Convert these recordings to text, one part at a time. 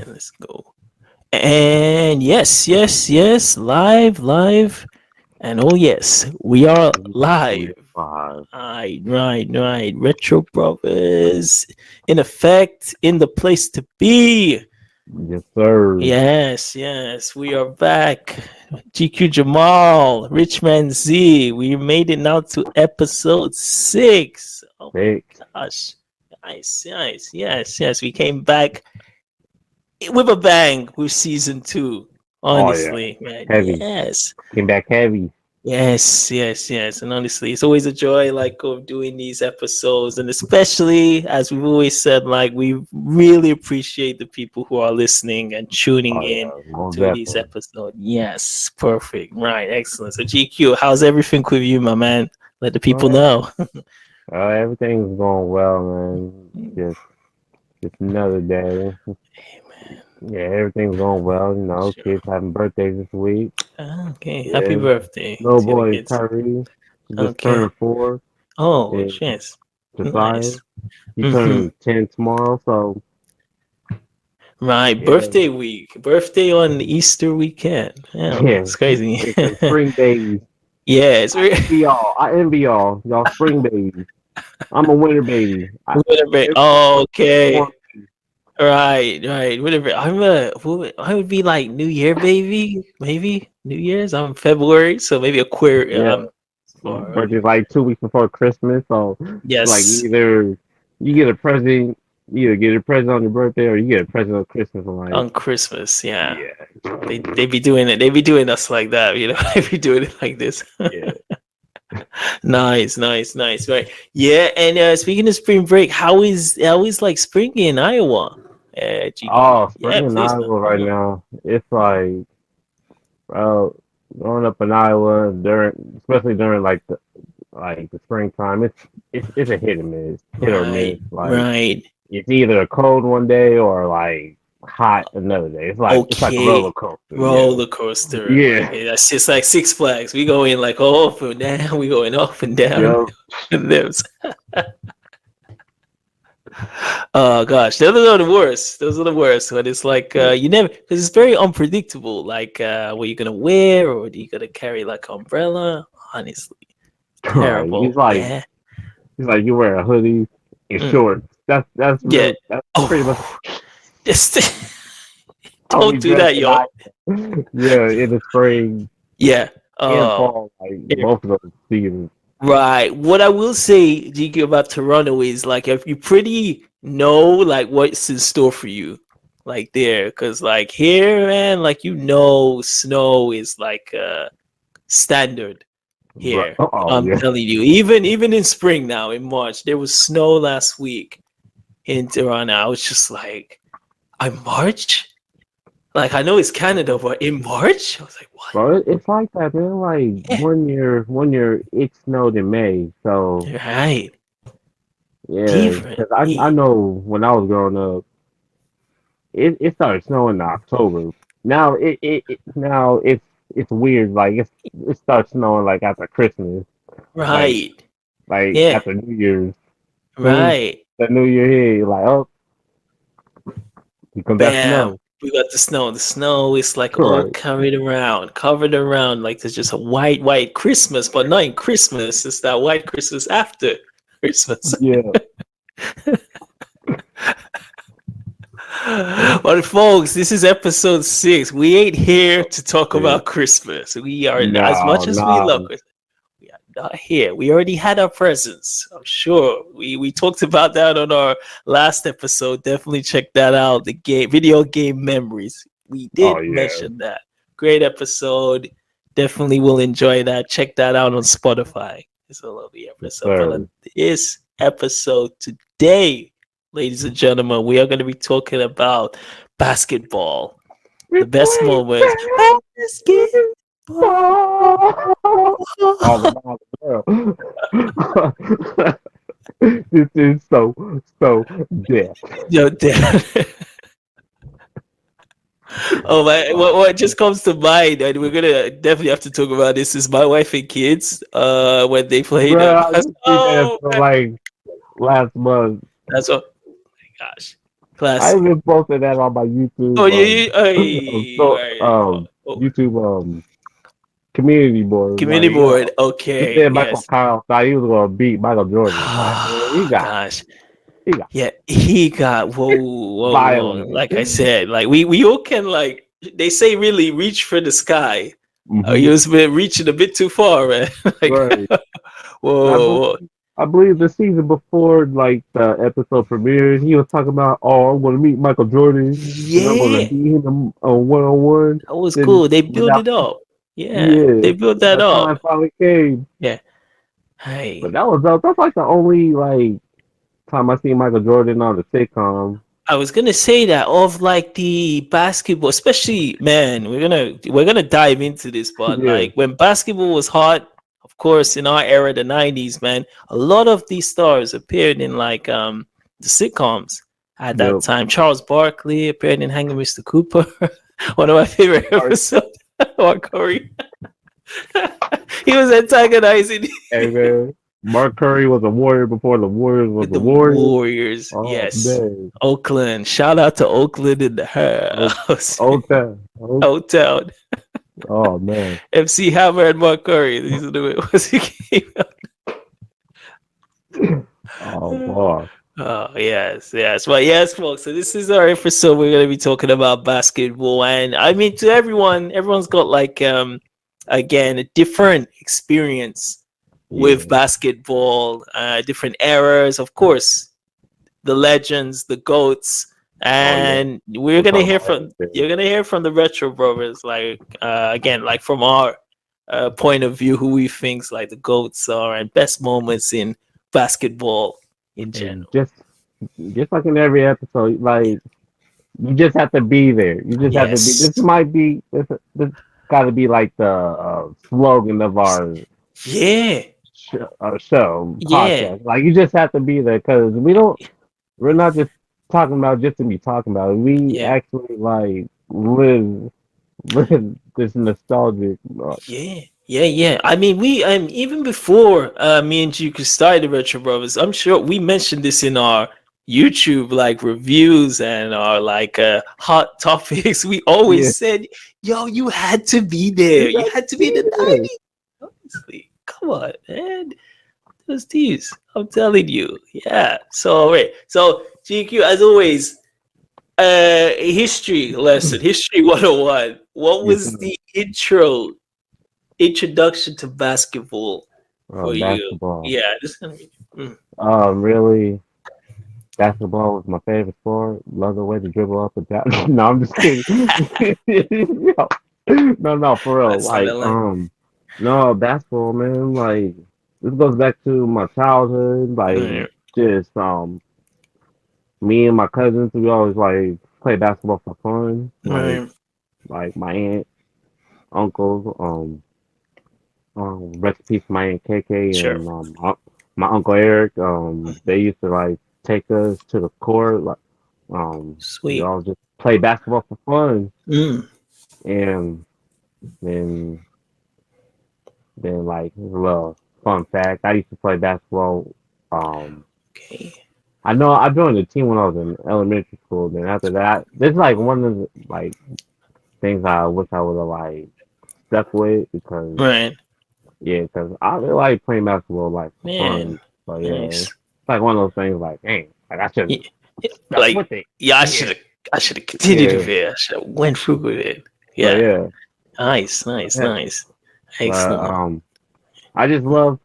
Let's go. And yes, live. And oh yes, we are live. Five. Right. Retro Brothers in effect, in the place to be. Yes, sir. Yes, we are back. GQ Jamal, RichManZ. We made it now to episode 6. Oh my Six. gosh. Nice. Yes. We came back with a bang with season 2. Oh yeah. Honestly, man. Heavy. Yes. Came back heavy. Yes. And honestly, it's always a joy like of doing these episodes. And especially as we've always said, like we really appreciate the people who are listening and tuning Oh in yeah. Most to these definitely. episodes. Yes, perfect. Right, excellent. So GQ, how's everything with you, my man? Let the people Oh, know. everything's going well, man. Just another day. Hey, man. Yeah, everything's going well. Sure. Kids having birthdays this week. Okay. Happy Yeah. birthday Little to your boy kids. Kyrie just Okay. turned 4. Oh, And chance. Josiah, Nice. he Mm-hmm. turning 10 tomorrow. So Right, yeah, birthday week, birthday on Easter weekend. Yeah, yeah. it's crazy. It's a spring baby. Yeah, it's I envy y'all. I envy y'all spring babies. I'm a winter baby. whatever. Everyone Oh, else okay, born. right. Whatever. I would be like New Year baby, maybe New Year's. I'm February, so maybe Yeah, my far early. birthday's like 2 weeks before Christmas, so it's like Yes, either you get a present, you either get a present on your birthday or you get a present on Christmas. I'm like, on Christmas. Yeah, yeah, they be doing it. They be doing us like that. They be doing it like this. yeah. Nice. Right. Yeah. And speaking of spring break, how is like spring in Iowa? GQ. Oh, Yeah, spring in please, man. Iowa right now. It's like, bro, growing up in Iowa especially during like the springtime, it's a hit or miss. Right. Like Right. it's either a cold one day or like hot another day. It's like a roller Okay. coaster. Yeah, Roller coaster. Like yeah, that's just like Six Flags. We going like up and down. We going up and down. yeah. And there's oh gosh, those are the worst. Those are the worst. But it's like Yeah. you never because it's very unpredictable. Like what you gonna wear or do you gonna carry like umbrella? Honestly, Right. terrible. Yeah. He's like you wear a hoodie and Mm. shorts. That's Yeah. real. That's pretty much Oh, just how we don't do dress that, yo. tonight. Yeah, in the spring Yeah. and Um. fall, like both of those seasons. Right. What I will say, GQ, about Toronto is like if you pretty know like what's in store for you, like there, because like here, man, like snow is like standard Right. here. Oh I'm yeah. telling you, even in spring now in March, there was snow last week in Toronto. I was just like, I'm March. Like I know it's Canada, but in March, I was like, what? Bro, it's like that, man. Like Yeah, one year it snowed in May, so right. yeah. Different. Because I know when I was growing up, it started snowing in October. Now now it's weird. Like it starts snowing like after Christmas, like Right. like Yeah. after New Year's. Soon as Right. the New Year hit, you're like, oh, here comes that Bam. snow. We got the snow. The snow is like all Right. covered around. Like there's just a white Christmas, but not in Christmas. It's that white Christmas after Christmas. Yeah. But folks, this is episode 6. We ain't here to talk Yeah. about Christmas. We are, as No, much as we love no. Christmas, we are not here. We already had our presents. I'm sure. We talked about that on our last episode. Definitely check that out. The video game memories. We Oh did yeah. mention that. Great episode. Definitely will enjoy that. Check that out on Spotify. It's a lovely Yes, episode. But sir. on this episode today, ladies and gentlemen, we are going to be talking about basketball. The best Replay moments. Basketball. all the miles of the world. This is so death. Yo, damn. Oh my! What just comes to mind, and we're gonna definitely have to talk about this. Is my wife and kids when they played Bro, I basketball? just seen that Oh for man, like last month. that's what. Gosh. I Classic. even posted that on my Oh, YouTube you, right. Oh, YouTube community board. community Like, board. yo, he Okay. said Michael Yes. Kyle thought he was gonna beat Michael Jordan. Like, man, Ah, gosh. he got Yeah, he got whoa. violated. Like I said, like we all can like they say really reach for the sky. Hmm. He was been reaching a bit too far, man. Like Right. And whoa. I believe the season before, like the episode premiered, he was talking about, oh, I'm gonna meet Michael Jordan and I'm gonna Yeah, beat him on one on one. that was Then cool. They when built that it up. Yeah, yeah, they built when that that up. time finally came. Yeah. Hey, But that was that's like the only like time I seen Michael Jordan on the sitcom. I was gonna say that of like the basketball, especially man, we're gonna dive into this, but Yeah. like when basketball was hot, of course, in our era, the '90s, man, a lot of these stars appeared in like the sitcoms at that Yep. time. Charles Barkley appeared in Hanging Mr. Cooper, one of my favorite Mark, episodes. Mark Curry, he was antagonizing hey man, Mark Curry was a Warrior before the Warriors was a the Warrior. Warriors. Oh Yes, man, Oakland. Shout out to Oakland in the old, house. old time. Oh, Hotel. oh man. MC Hammer and Mark Curry. These are the was he came Oh out. boy. Oh yes, yes. Well, yes, folks. So this is our episode. We're gonna be talking about basketball, and I mean, to everyone, everyone's got like again a different experience with Yeah. basketball, different eras, of course, the legends, the goats, Oh yeah. and we're We'll gonna talk hear about from everything. you're gonna hear from the retro brothers, like again, like from our point of view, who we think's like the goats are and best moments in basketball in And general. just like in every episode, like you just have to be there. You just have to be. Yes, This got to be like the slogan of our yeah, show yeah, podcast. Like you just have to be there because we're not just talking about just to be talking about it. We yeah, actually like live this nostalgic. yeah. Yeah, yeah. I mean, we even before me and you could start the Retro Brothers, I'm sure we mentioned this in our YouTube like reviews and our like hot topics. We always Yeah, said, "Yo, you had to be there. you You got to had to be in be the there. '90s." Honestly, come on, man. Those teams. I'm telling you. Yeah. So wait. So GQ, as always, history lesson, history 101. What Yes, was sir. the introduction to basketball for you? Basketball. Yeah, this is gonna be. Really, basketball was my favorite sport. Love the way to dribble up and down. No, I'm just kidding. Yo, no, no, for real. That's not a Like, lie. no, basketball, man. Like, this goes back to my childhood. Like, Right, just me and my cousins, we always like play basketball for fun. right. Like my aunt, uncles, rest in peace, my aunt KK Sure. and my uncle Eric. They used to like take us to the court. Like, we Sweet. all just play basketball for fun. Mm. And then, like a little fun fact, I used to play basketball. Um, Okay. I know I joined the team when I was in elementary school. Then after that, this is like one of the like things I wish I would have like stuck with because Right. yeah, because I really like playing basketball like for Man. fun. But yeah, it's Nice. like one of those things like, dang, like I should Y- have stuck Like, with it. yeah, I should Yeah, have. I should have continued yeah, with it. I should have went through with it. but Yeah. yeah, Nice. Nice. yeah. Nice. But Excellent. I just love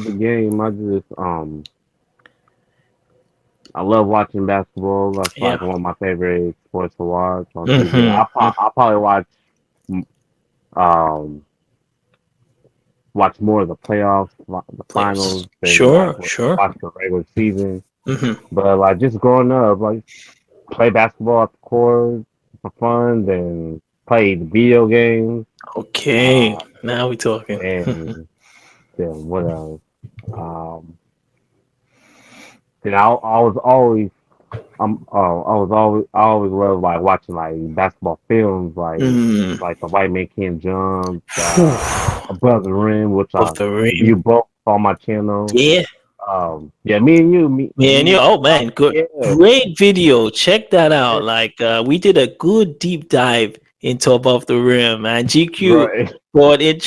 the game. I love watching basketball. That's like Yeah. one of my favorite sports to watch on TV. Mm-hmm. I'll probably mm, um watch more of the playoffs, the Playoffs. finals than like Sure. Sure. watch the regular season. Mm-hmm. But like just growing up, like play basketball at the court for fun, then play the video games, Okay. uh, Now we talking. and then what else? Um, then I was always I always loved like watching like basketball films Mm. like the White Man Can't Jump, Above the Rim, which Of I the review rim. both on my channel. Yeah. Yeah, me and you, Man, you, oh man, good, yeah, great video. Check that yeah, out. Like, we did a good deep dive into Above the Rim, and GQ right, brought it.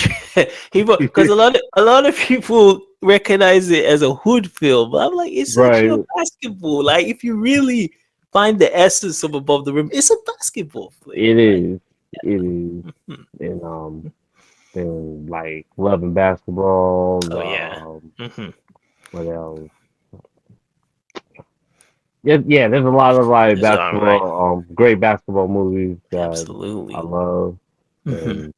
He because a lot of people recognize it as a hood film, but I'm like, it's actually a right. basketball. Like, if you really find the essence of Above the Rim, it's a basketball flick. It Like, is, it is, mhm. and then like loving basketball. Oh yeah. Hmm. What else? Yeah. There's a lot of like It's all right. great basketball movies that I Absolutely. love, Hmm.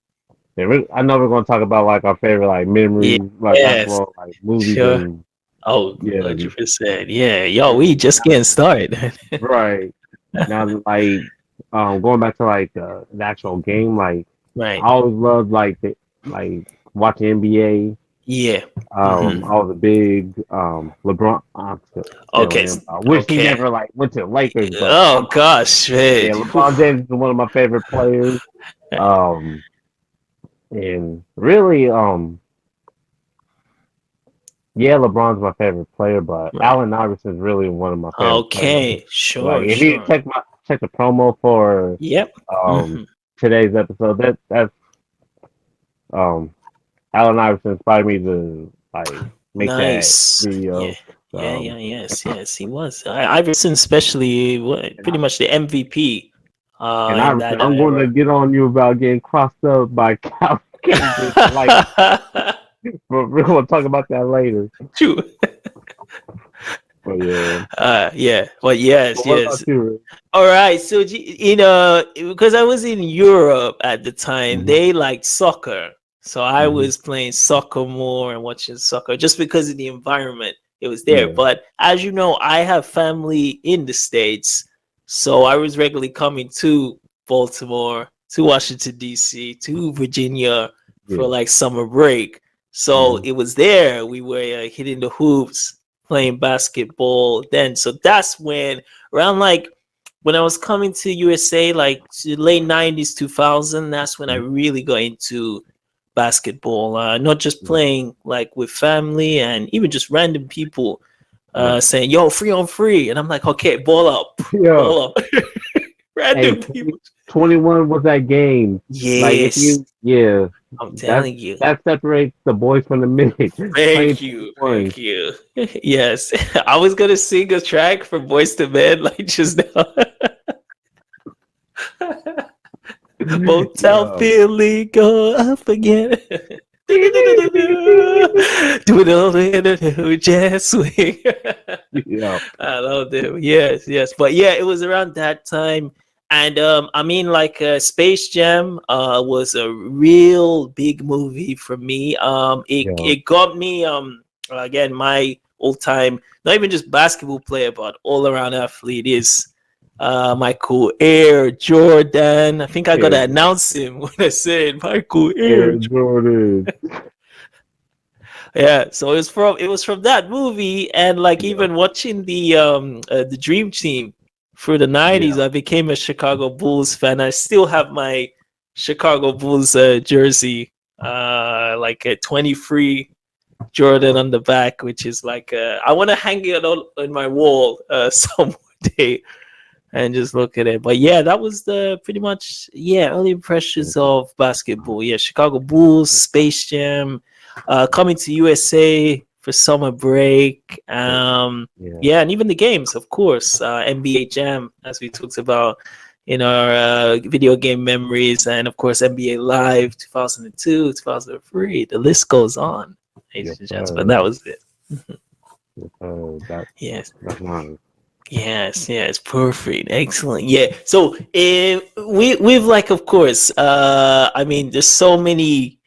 and I know we're gonna talk about like our favorite like Yeah. memories, like Yes. basketball like movies, Sure. and Oh, yeah, 100%. Yeah. Yo, yeah. we just getting started. Right. Now, like, going back to like the actual game, like Right. I always loved like watching NBA. Yeah. Hmm. I was a big LeBron. I'm still Okay. feeling him. I wish he Okay. never like went to the Lakers, but Oh gosh, yeah, man. LeBron James is one of my favorite players. Um, and really, yeah, LeBron's my favorite player, but Right. Allen Iverson is really one of my favorite players. Okay. Like, Sure. if you Sure. check the promo for Yep. um Hmm. today's episode, that's um Allen Iverson inspired me to like make that Nice. Yeah. video. Yeah. Yeah. Um, Yes. Yes. He was. Iverson, especially, and pretty much the MVP. In Iverson, that I'm going to era. get on you about getting crossed up by Cambridge. Like, but we're going to talk about that later. True. But yeah. Yeah. But yes. But what Yes. about you, Rick? All right. So, because I was in Europe at the time, Mhm, they liked soccer. So I mhm, was playing soccer more and watching soccer just because of the environment it was there. yeah, But as you know, I have family in the States. So I was regularly coming to Baltimore, to Washington, D.C., to Virginia for yeah. like summer break. So Mhm, it was there we were hitting the hoops, playing basketball then. So that's when around like when I was coming to USA, like late 90s, 2000, that's when I mhm, really got into basketball. Not just mhm. playing like with family and even just random people Right. saying, yo, free on free. And I'm like, okay, ball up, Yeah. ball up. Hey, Random people. 21 was that game. Like, if Yes, you, yeah, I'm that telling you. that separates the boys from the men. Playing Thank you. 21. Thank you. Yes. I was going to sing a track for Boys to Men, like just now. Motel Yeah. Philly, go up again. Do it all in the jazz swing. Yeah. I love them. Yes, yes. But yeah, it was around that time. And I mean, like Space Jam was a real big movie for me. It Yeah. it got me again my old time, not even just basketball player, but all around athlete is Michael Air Jordan. I think I Yeah. gotta announce him when I said Michael Air. Air Jordan. Yeah, so it was from that movie, and like Yeah. even watching the Dream Team through the '90s, Yeah. I became a Chicago Bulls fan. I still have my Chicago Bulls jersey, like a 23 Jordan on the back, which is like I want to hang it on my wall some day and just look at it. But yeah, that was the pretty much early impressions of basketball. Yeah, Chicago Bulls, Space Jam, coming to USA for summer break. Yeah. Yeah, and even the games, of course. NBA Jam, as we talked about in our video game memories, and of course NBA Live 2002, 2003. The list goes on, Yes, ladies and gents. But sir. that was it. Yes, sir. Yes. That's nice. Yes, yes, perfect, excellent. Yeah. So, we've like, of course, I mean, there's so many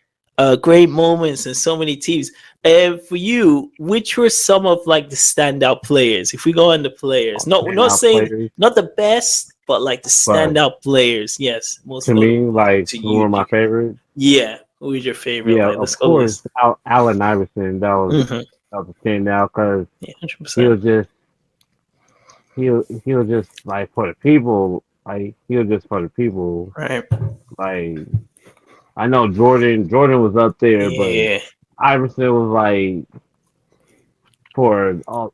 great moments and so many teams. And for you, which were some of like the standout players? If we go on the players, not Standout saying players. not the best, but like the But standout players. Yes, most to me, notably like, to who you, are my G. favorites? Yeah, who is your favorite? Yeah, Like, of let's go course, list. Allen Iverson. Mm-hmm. That was a standout because Yeah, hundred he percent. was just he was just like for the people. Like, he was just for the people. Right. Like, I know Jordan was up there, but Yeah. Iverson was like for all,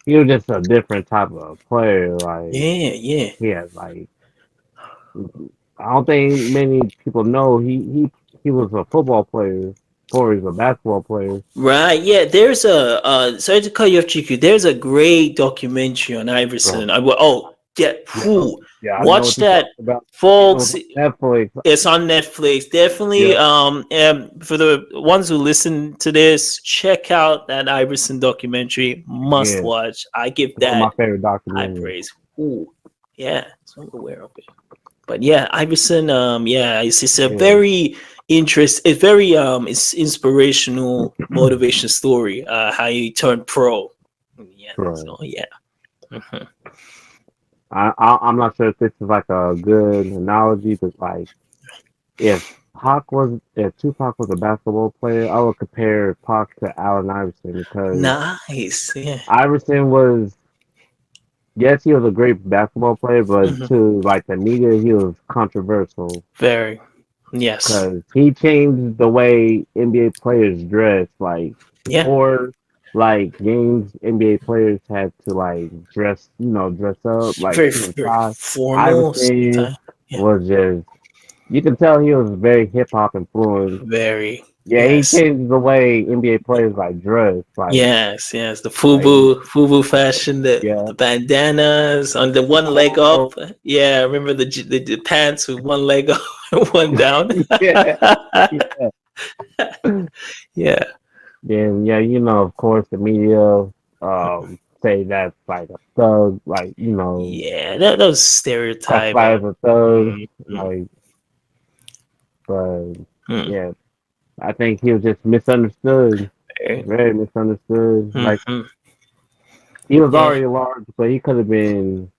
he was just a different type of player. Like Yeah, yeah. he had like I don't think many people know he was a football player before he was a basketball player. Right, yeah. There's a sorry to cut you off, GQ. There's a great documentary on Iverson. So Yeah, yeah, yeah, I know watch what you're that, talking about. It was folks. on Netflix. It's on Netflix. Definitely, Yeah, for the ones who listen to this, check out that Iverson documentary. Must yeah, watch. I give one of my that favorite high documentaries. praise. Ooh, yeah, so I'm aware of it. But yeah, Iverson, yeah, it's a Yeah, very it's very it's inspirational motivation story. How he turned pro. Yeah, right. so yeah. Mhm. I'm not sure if this is like a good analogy, but like if if Tupac was a basketball player, I would compare Pac to Allen Iverson because Nice. Yeah. Iverson was yes, he was a great basketball player, but Mhm. to like the media, he was controversial Very. Yes. because he changed the way NBA players dress. Like Yeah. before, like games, NBA players had to like dress, dress up like Very, suit and very tie. formal Iverson sometimes. Yeah. was just you can tell he was very hip hop influenced. Very. Yeah, he Yes. changed the way NBA players like dress, Yes. Yes. The like FUBU fashion, yeah, the bandanas on the one leg polo, up. Yeah. I remember the pants with one leg up and one down. yeah, yeah. Yeah. Then yeah, of course the media say that's like a thug, like Yeah. Those stereotype classified of. as a thug, Mm, mm, like but mm. yeah, I think he was just misunderstood, Okay. very misunderstood. Like Mhm. he was Yeah. already large, but he could have been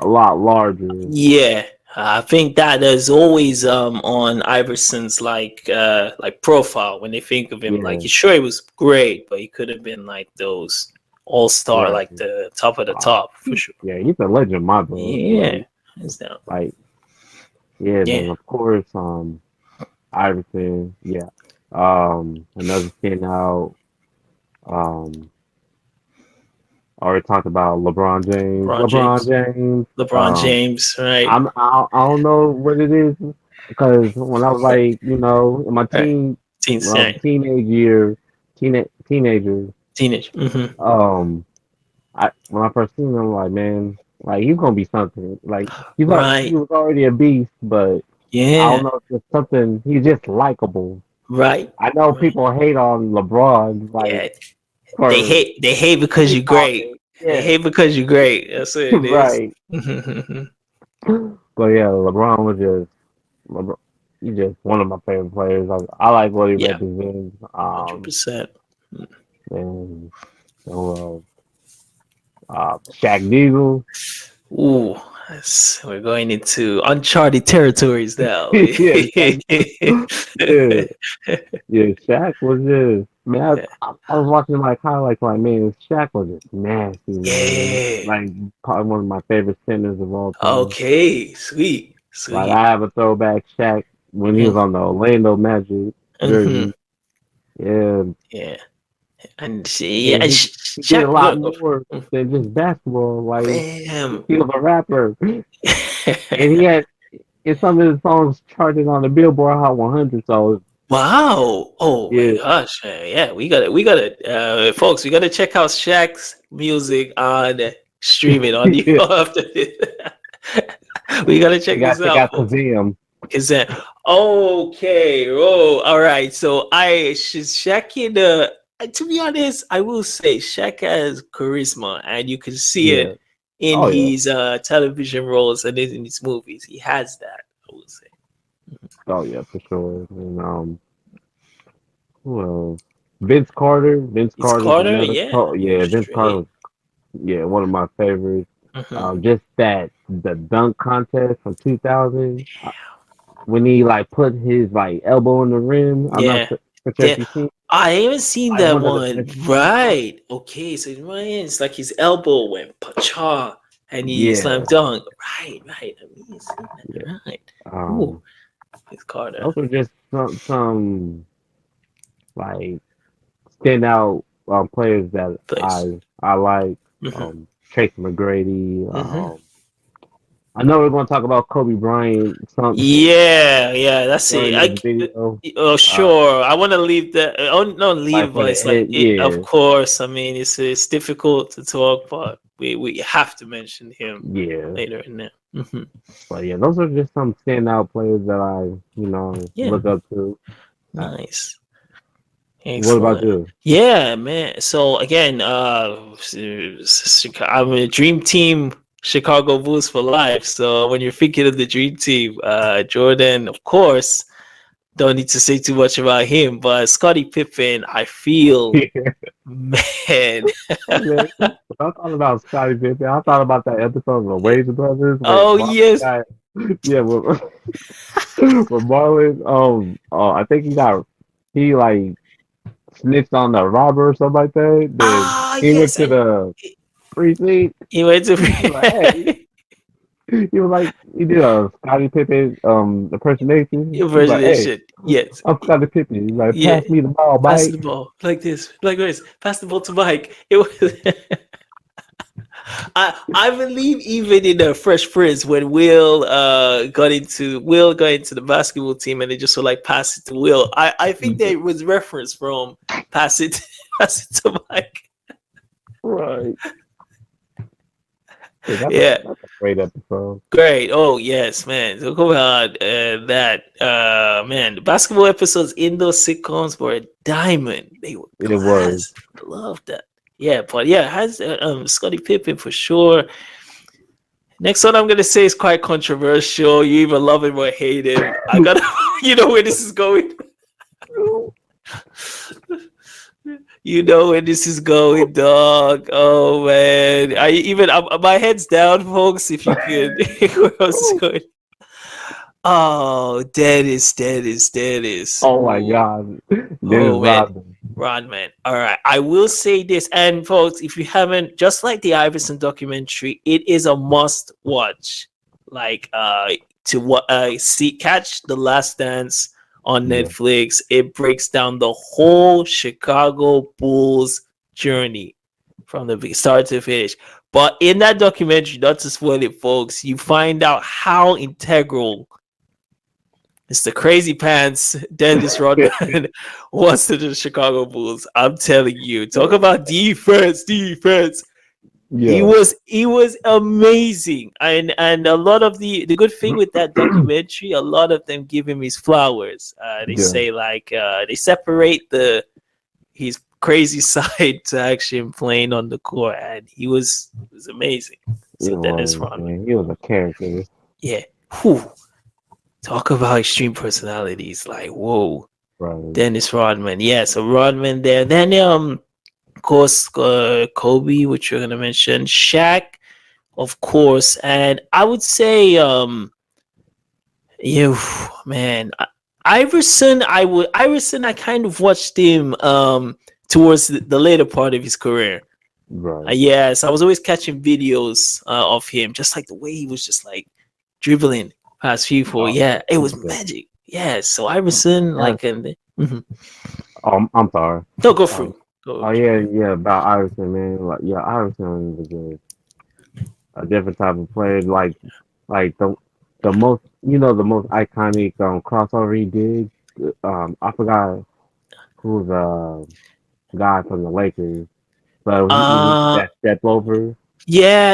a lot larger. Yeah, I think that is always on Iverson's like profile when they think of him. Like, Yeah, sure, he was great, but he could have been like those all star, right. like the top of the Uh, top for sure. yeah, he's a legend in my book. Yeah, hands down. Like yeah, Yeah, then of course Iverson, yeah. Another standout. Um, already talked about LeBron James. LeBron LeBron James, James. LeBron James, right? I don't know what it is because when I was like in my Right, teen, right. teenage year, teenager, Teenage. Hmm. um, when I first seen him, I'm like, man, like he's gonna be something. Like he Right. was already a beast, but I don't Yeah. know if there's something. He's just likable. Right. I know Right. people hate on LeBron like Yeah. for They hate because shit you're great. talking. They Yeah, hate because you're great. That's what it is. right. But yeah, LeBron was just LeBron, he's just one of my favorite players. I like what he Yeah. represents. 100%. And Shaq Diesel. Ooh, we're going into uncharted territories now. Yeah, Shaq, yeah, yeah. Shaq was just man. I was watching like highlights. Like man, Shaq was just nasty, man. Yeah. Like probably one of my favorite centers of all time. Okay. Sweet. Like Sweet. I have a throwback Shaq when he was on the Orlando Magic Mm-hmm. jersey. Yeah, Yeah. And see, and yeah, he did a Shaq. lot Look, more than just basketball. Like bam. he was a rapper, and he had some of his songs charted on the Billboard Hot 100. So Wow. Oh my yeah, gosh. Yeah, folks, we gotta check out Shaq's music on streaming on the yeah. after this. We gotta You check got this to check out, out folks. Kazam. Is that okay? Oh, all right. So I should Shaq in the. To be honest, I will say Shaq has charisma, and you can see Yeah. it in Oh yeah. his television roles and in his movies. He has that. I will say. Oh yeah, for sure. And who else? Vince Carter. Vince It's Carter's Carter. another. Yeah, Oh yeah, Vince Carter straight. was one of my favorites. Hmm. Just the dunk contest from 2000 when he like put his like elbow in the rim. I'm not Yeah, for sure if yeah. you seen I haven't seen like that one of the one. best. Right. Okay. So it's like his elbow went pacha and he Yeah, slammed dunk. Right. Right. I mean, he's seen yeah. that. Right. Ooh, Um, it's Carter. those are just some like standout. players that Place. I like. Hmm. Tracy McGrady. Hmm. I know we're going to talk about Kobe Bryant some Yeah, yeah, that's it. during this video. Oh, Uh, sure. I want to leave that. Oh, no, like leave, for but the it's like, head, yeah, of course. I mean, it's difficult to talk, but we have to mention him yeah. later in there. Hmm. But yeah, those are just some standout players that I Yeah, look up to. Uh, nice, what about excellent. you? Yeah, man. So again, I'm a dream team. Chicago Bulls for life. So when you're thinking of the dream team, Jordan, of course, don't need to say too much about him, but Scottie Pippen, I feel, man. Man, when I thought about Scottie Pippen, I thought about that episode of the Wayans Brothers where Oh Marlon yes. got, yeah, where Marlon, I think he like snitched on the robber or something like that. Then Ah he went yes, to and the precinct. he went to He was like, hey, he was like, he did a Scottie Pippen impersonation. He was like, hey, impersonation. Yes. I'm Scottie Pippen. He's like, Yeah. pass me the ball, Pass the Mike. ball like this, like this. Pass the ball to Mike. It was. I believe even in the Fresh Prince when Will got into the basketball team and they just were like pass it to Will. I think there was reference from pass it pass it to Mike. Right. Yeah, Yeah, that's a great episode. great. Oh yes, man. Talk about that. Man, the basketball episodes in those sitcoms were a diamond. They were It was. class. Love that. Yeah, but yeah, has Scottie Pippen for sure. Next one I'm gonna say is quite controversial. You either love him or hate him. I gotta, you know where this is going. You know where this is going, dog. Oh man, my head's down, folks. If you could, where else is going? Oh, Dennis. Oh my Ooh, God. Dennis oh man, Rodman. Rodman. All right, I will say this, and folks, if you haven't, just like the Iverson documentary, it is a must watch. Like, to what see catch the Last Dance on Yeah. Netflix. It breaks down the whole Chicago Bulls journey from the start to finish. But in that documentary, not to spoil it, folks, you find out how integral it's the crazy pants Dennis Rodman wants to the Chicago Bulls. I'm telling you, talk about defense. Yeah. He was amazing, and a lot of the good thing with that documentary, a lot of them give him his flowers. They Yeah. say like they separate the his crazy side to actually him playing on the court, and he was amazing. So It Dennis was, Rodman, man. He was a character. yeah. Whew. Talk about extreme personalities, like whoa. Right. Dennis Rodman. Yeah, so Rodman there. Then of course Kobe, which you're gonna mention, Shaq, of course, and I would say you man, Iverson I kind of watched him towards the later part of his career. Right. Yes, I was always catching videos of him, just like the way he was just like dribbling past people. Oh, Yeah, it was yeah. magic. Yeah, so Iverson, Yeah. like, and mhm. I'm sorry. No, go through. Um, Go. oh yeah, yeah, about Iverson, man. Like, yeah, Iverson was a different type of player. Like the most, the most iconic crossover he did. I forgot who the guy from the Lakers, but he Uh, that step over. yeah.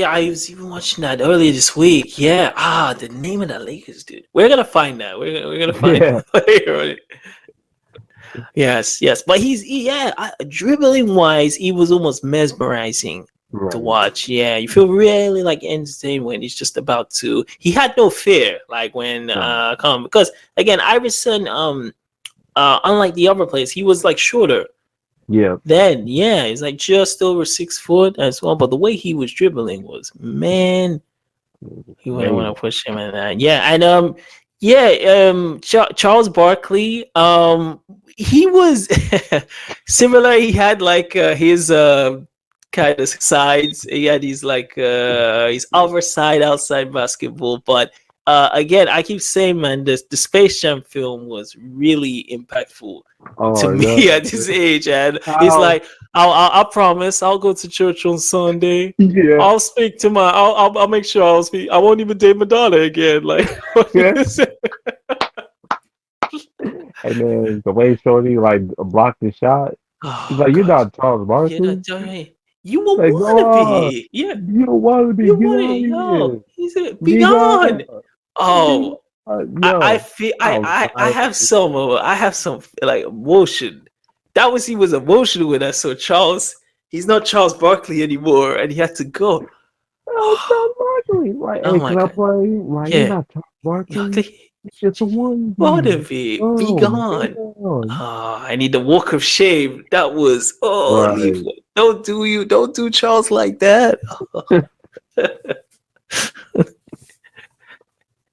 I was even watching that earlier this week. Yeah. The name of that Lakers dude. We're gonna find that. We're gonna find Yeah, that later. Yes. But dribbling wise, he was almost mesmerizing to right. watch. Yeah, you feel really like entertained when he's just about to. He had no fear, like when No. come because again, Iverson, unlike the other players, he was like shorter. Yeah. Then yeah, he's like just over 6 foot as well. But the way he was dribbling was man, you wouldn't want Amazing. to push him in that. Yeah, and Charles Barkley, he was similar. He had like his kind of sides. He had his like his outside basketball, but again, I keep saying, man, the Space Jam film was really impactful to Oh me no. at this age, and it's How? like, I promise, I'll go to church on Sunday. Yeah. I'll speak to my, I'll make sure I'll speak. I won't even date Madonna again. Like, Yeah. And then the way Shorty like blocked the shot, he's oh like, "You're gosh, not Charles you know, Barkley." you will Like, want to go on. be, yeah, You don't want to be. you Get want out it, of yo. here. He said, be Be gone. gone. Be Oh, gone. I Yo, feel I was I dying. have some like emotion. That was he was emotional when I saw Charles. He's not Charles Barkley anymore, and he had to go. Oh, Charles Barkley. Like, Oh hey, my can I god, play? Like, you're yeah, not Charles Barkley. like, It's just a one what B. if he be Oh, gone? man. I need the walk of shame. That was leave. Right. Don't do Charles like that.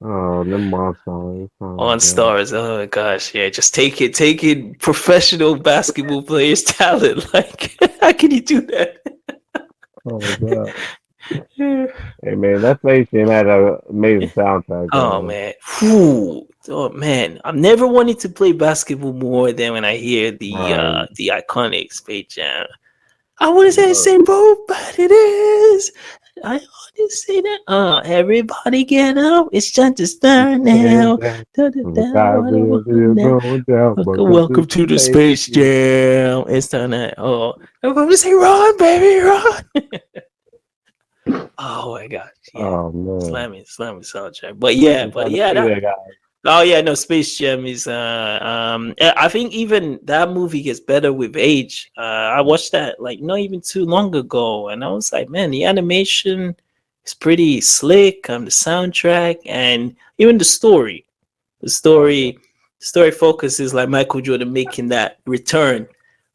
Oh, them monsters. Oh, On God. stars, oh my gosh, yeah, just take it professional basketball players' talent. Like, how can you do that? Oh, God. Hey, man, that Space Jam had an amazing soundtrack, Oh though. man. Whew. Oh man. I've never wanted to play basketball more than when I hear Right. the iconic Space Jam. I want to say the Look. same boat, but it is. I want to say that. Everybody get up. It's time to start Stand now. down. Da, da, The da, sky will be welcome now. going down. Welcome to the Space Jam. It's time to. Oh, everybody say run, baby, run. Oh my gosh. Yeah. Oh, man. Slamming soundtrack. But yeah, I'm trying to see that. that guy. Oh yeah, no, Space Jam is I think even that movie gets better with age. I watched that like not even too long ago, and I was like, man, the animation is pretty slick. The soundtrack and even the story. The Oh, yeah. story focuses like Michael Jordan making that return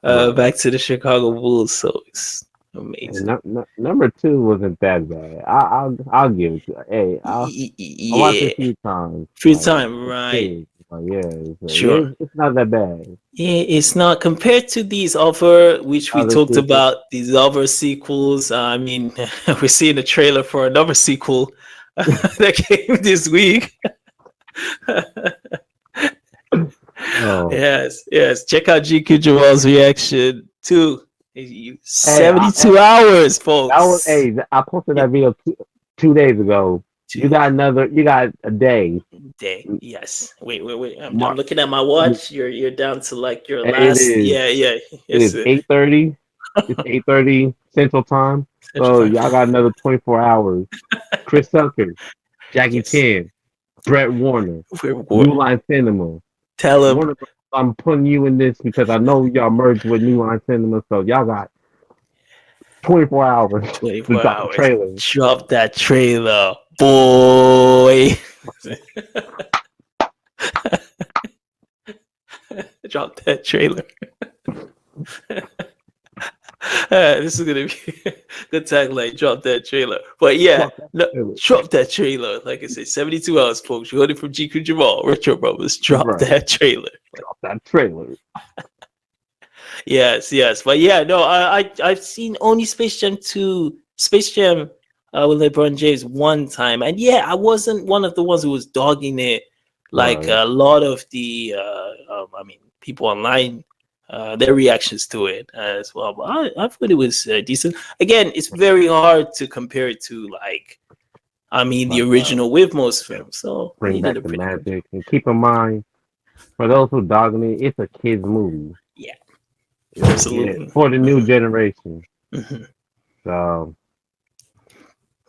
Right. back to the Chicago Bulls. So it's And amazing. number two wasn't that bad. I'll give it to. Hey, I watched it Yeah. a few times. Free Like time, it's right. kids. Like yeah, Sure. it's not that bad. Yeah, it's not compared to these other, which we Other talked sequels. about, these other sequels. I mean, we're seeing a trailer for another sequel that came this week. Oh, yes. Check out GQ Jamal's reaction to hey, 72 hours, that was folks. hey. I posted Yeah, that video 2 days ago. You two got another. You got a day. day. Yes. Wait. I'm Mar- looking at my watch. You're down to like your It last. is. Yeah. It Yes. is 8:30. It's 8:30 Central Time. Central So Time. y'all got another 24 hours. Chris Tucker, Jackie Yes. Chan, Brett Warner, We're New Line Cinema. tell him Warner, Bros., I'm putting you in this because I know y'all merged with New Line Cinema, so y'all got 24 hours to 24 drop a hours. trailer. Drop that trailer, boy. Drop that trailer. This is gonna be good tagline. Drop that trailer. But yeah, Drop that no, trailer. drop that trailer. Like I said, 72 hours, folks. You heard it from GQ Jamal, Retro Brothers. Drop Right. that trailer. Drop that trailer. Yes. But yeah, no, I've seen only Space Jam 2, Space Jam with LeBron James one time. And yeah, I wasn't one of the ones who was dogging it like Right. a lot of the I mean people online their reactions to it as well. But I thought it was decent. Again, it's very hard to compare it to like the Like original with most films. So bring he did back a the pretty good job. magic. And keep in mind, for those who dogging it, it's a kids movie. Yeah, Yeah. absolutely. For the new generation. Mhm. So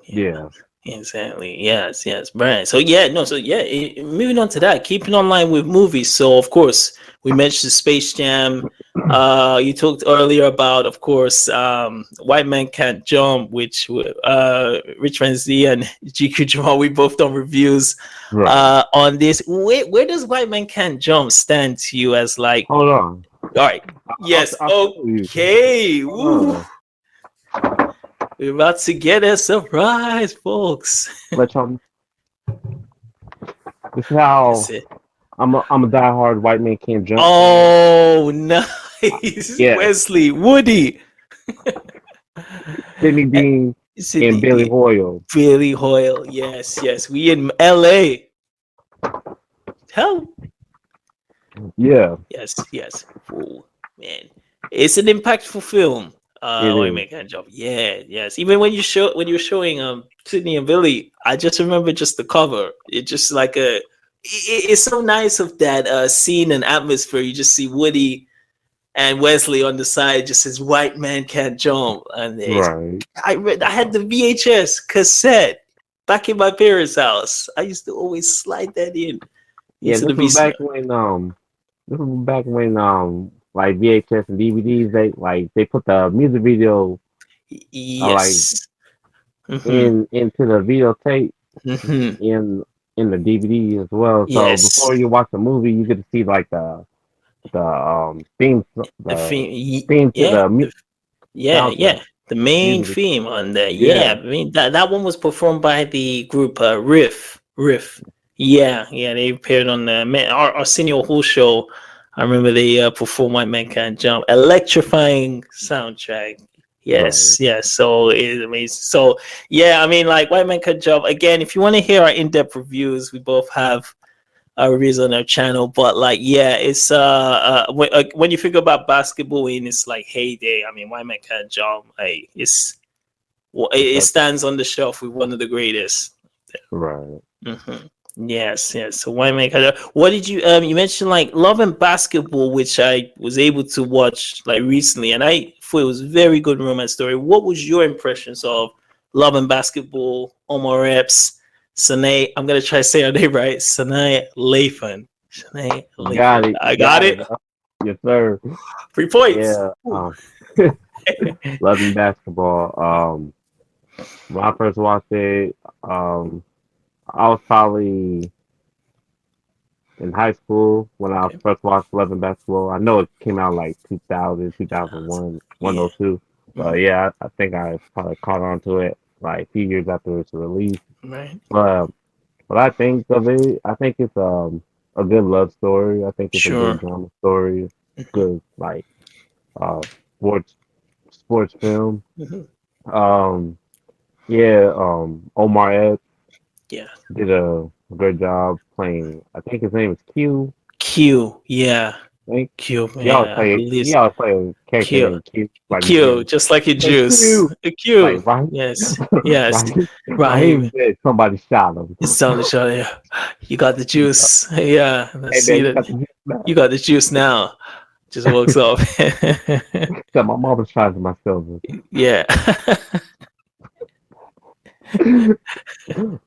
Yeah. yeah. Exactly. Yes. Brian. So yeah, no. So yeah. Moving on to that, keeping online with movies. So of course, we mentioned Space Jam. You talked earlier about, of course, White Man Can't Jump, which RichManZ and GQ Jamal, we both done reviews Right. on this. Where does White Man Can't Jump stand to you as like? Hold on. All right. Yes. I'll tell you. Okay. Hold Woo. on. We're about to get a surprise, folks. Let y'all. This is how That's it. I'm a diehard white man can't jump fan. Oh, nice. Yeah, Wesley, Woody. Sidney Dean Is it and Billy the Hoyle. Billy Hoyle? Yes, yes. We in LA. Hell, Yeah, yes, yes. Oh man, it's an impactful film. it Why is. make that job? Yeah, yes. Even when you're showing Sydney and Billy, I just remember just the cover. It just like it's so nice of that scene and atmosphere. You just see Woody and Wesley on the side just says "White man can't jump," and Right. I had the VHS cassette back in my parents' house. I used to always slide that in Yeah, into the VCR. this was back when like VHS and DVDs they put the music video like Yes. Hmm. into the videotape Hmm. in the DVD as well. So Yes. before you watch the movie, you get to see like the The the theme. theme to Yeah. the Yeah. soundtrack Yeah. The main music. theme on the Yeah, yeah. I mean that one was performed by the group Riff. Riff. Yeah. Yeah. They appeared on the our Arsenio Hall show. I remember they performed White Man Can't Jump. Electrifying soundtrack. right. Yes, yes. So it's amazing. So yeah, I mean, like White Man Can't Jump. Again, if you want to hear our in-depth reviews, we both have reviews on our channel. But like, yeah, it's when you think about basketball in its like heyday, I mean, White Man Can't Jump. Like, it That's stands on the shelf with one of the greatest. right. Hmm. Yes, yes. So why make what did you you mentioned like Love and Basketball, which I was able to watch like recently, and I thought it was a very good romance story. What was your impressions of Love and Basketball, Omar Epps, Sanay? I'm gonna try to say her name right. Sanay Lathan. Sanay Got Lathan. it. I got Got it. it. Yes, sir. 3 points. Yeah. Ooh. Loving basketball. When I first watched it, I was probably in high school when I Okay. first watched Loving Basketball. I know it came out like 2000, 2001, Yeah. 102. But Mhm. yeah, I think I probably caught on to it like a few years after its release. Right. But what I think of it, I think it's a good love story. I think it's a Sure. good drama story. Hmm. Good like uh sports film. Hmm. Um yeah, Omar Epps Yeah. did a good job playing. I think his name is Q. Q. Yeah. I think Q. Yeah. I believe he always play a character Q. named Q. Like his Q, name just like a like juice. Q. A Like Q. Raheem Yes. Yes. Raheem Raheem. Raheem said somebody shot him. It's telling each other, yeah, you got the juice. Yeah. Let's Hey see man, you that. got the juice You now. got the juice now. Just walks off. Said my mama's trying to myself. Yeah.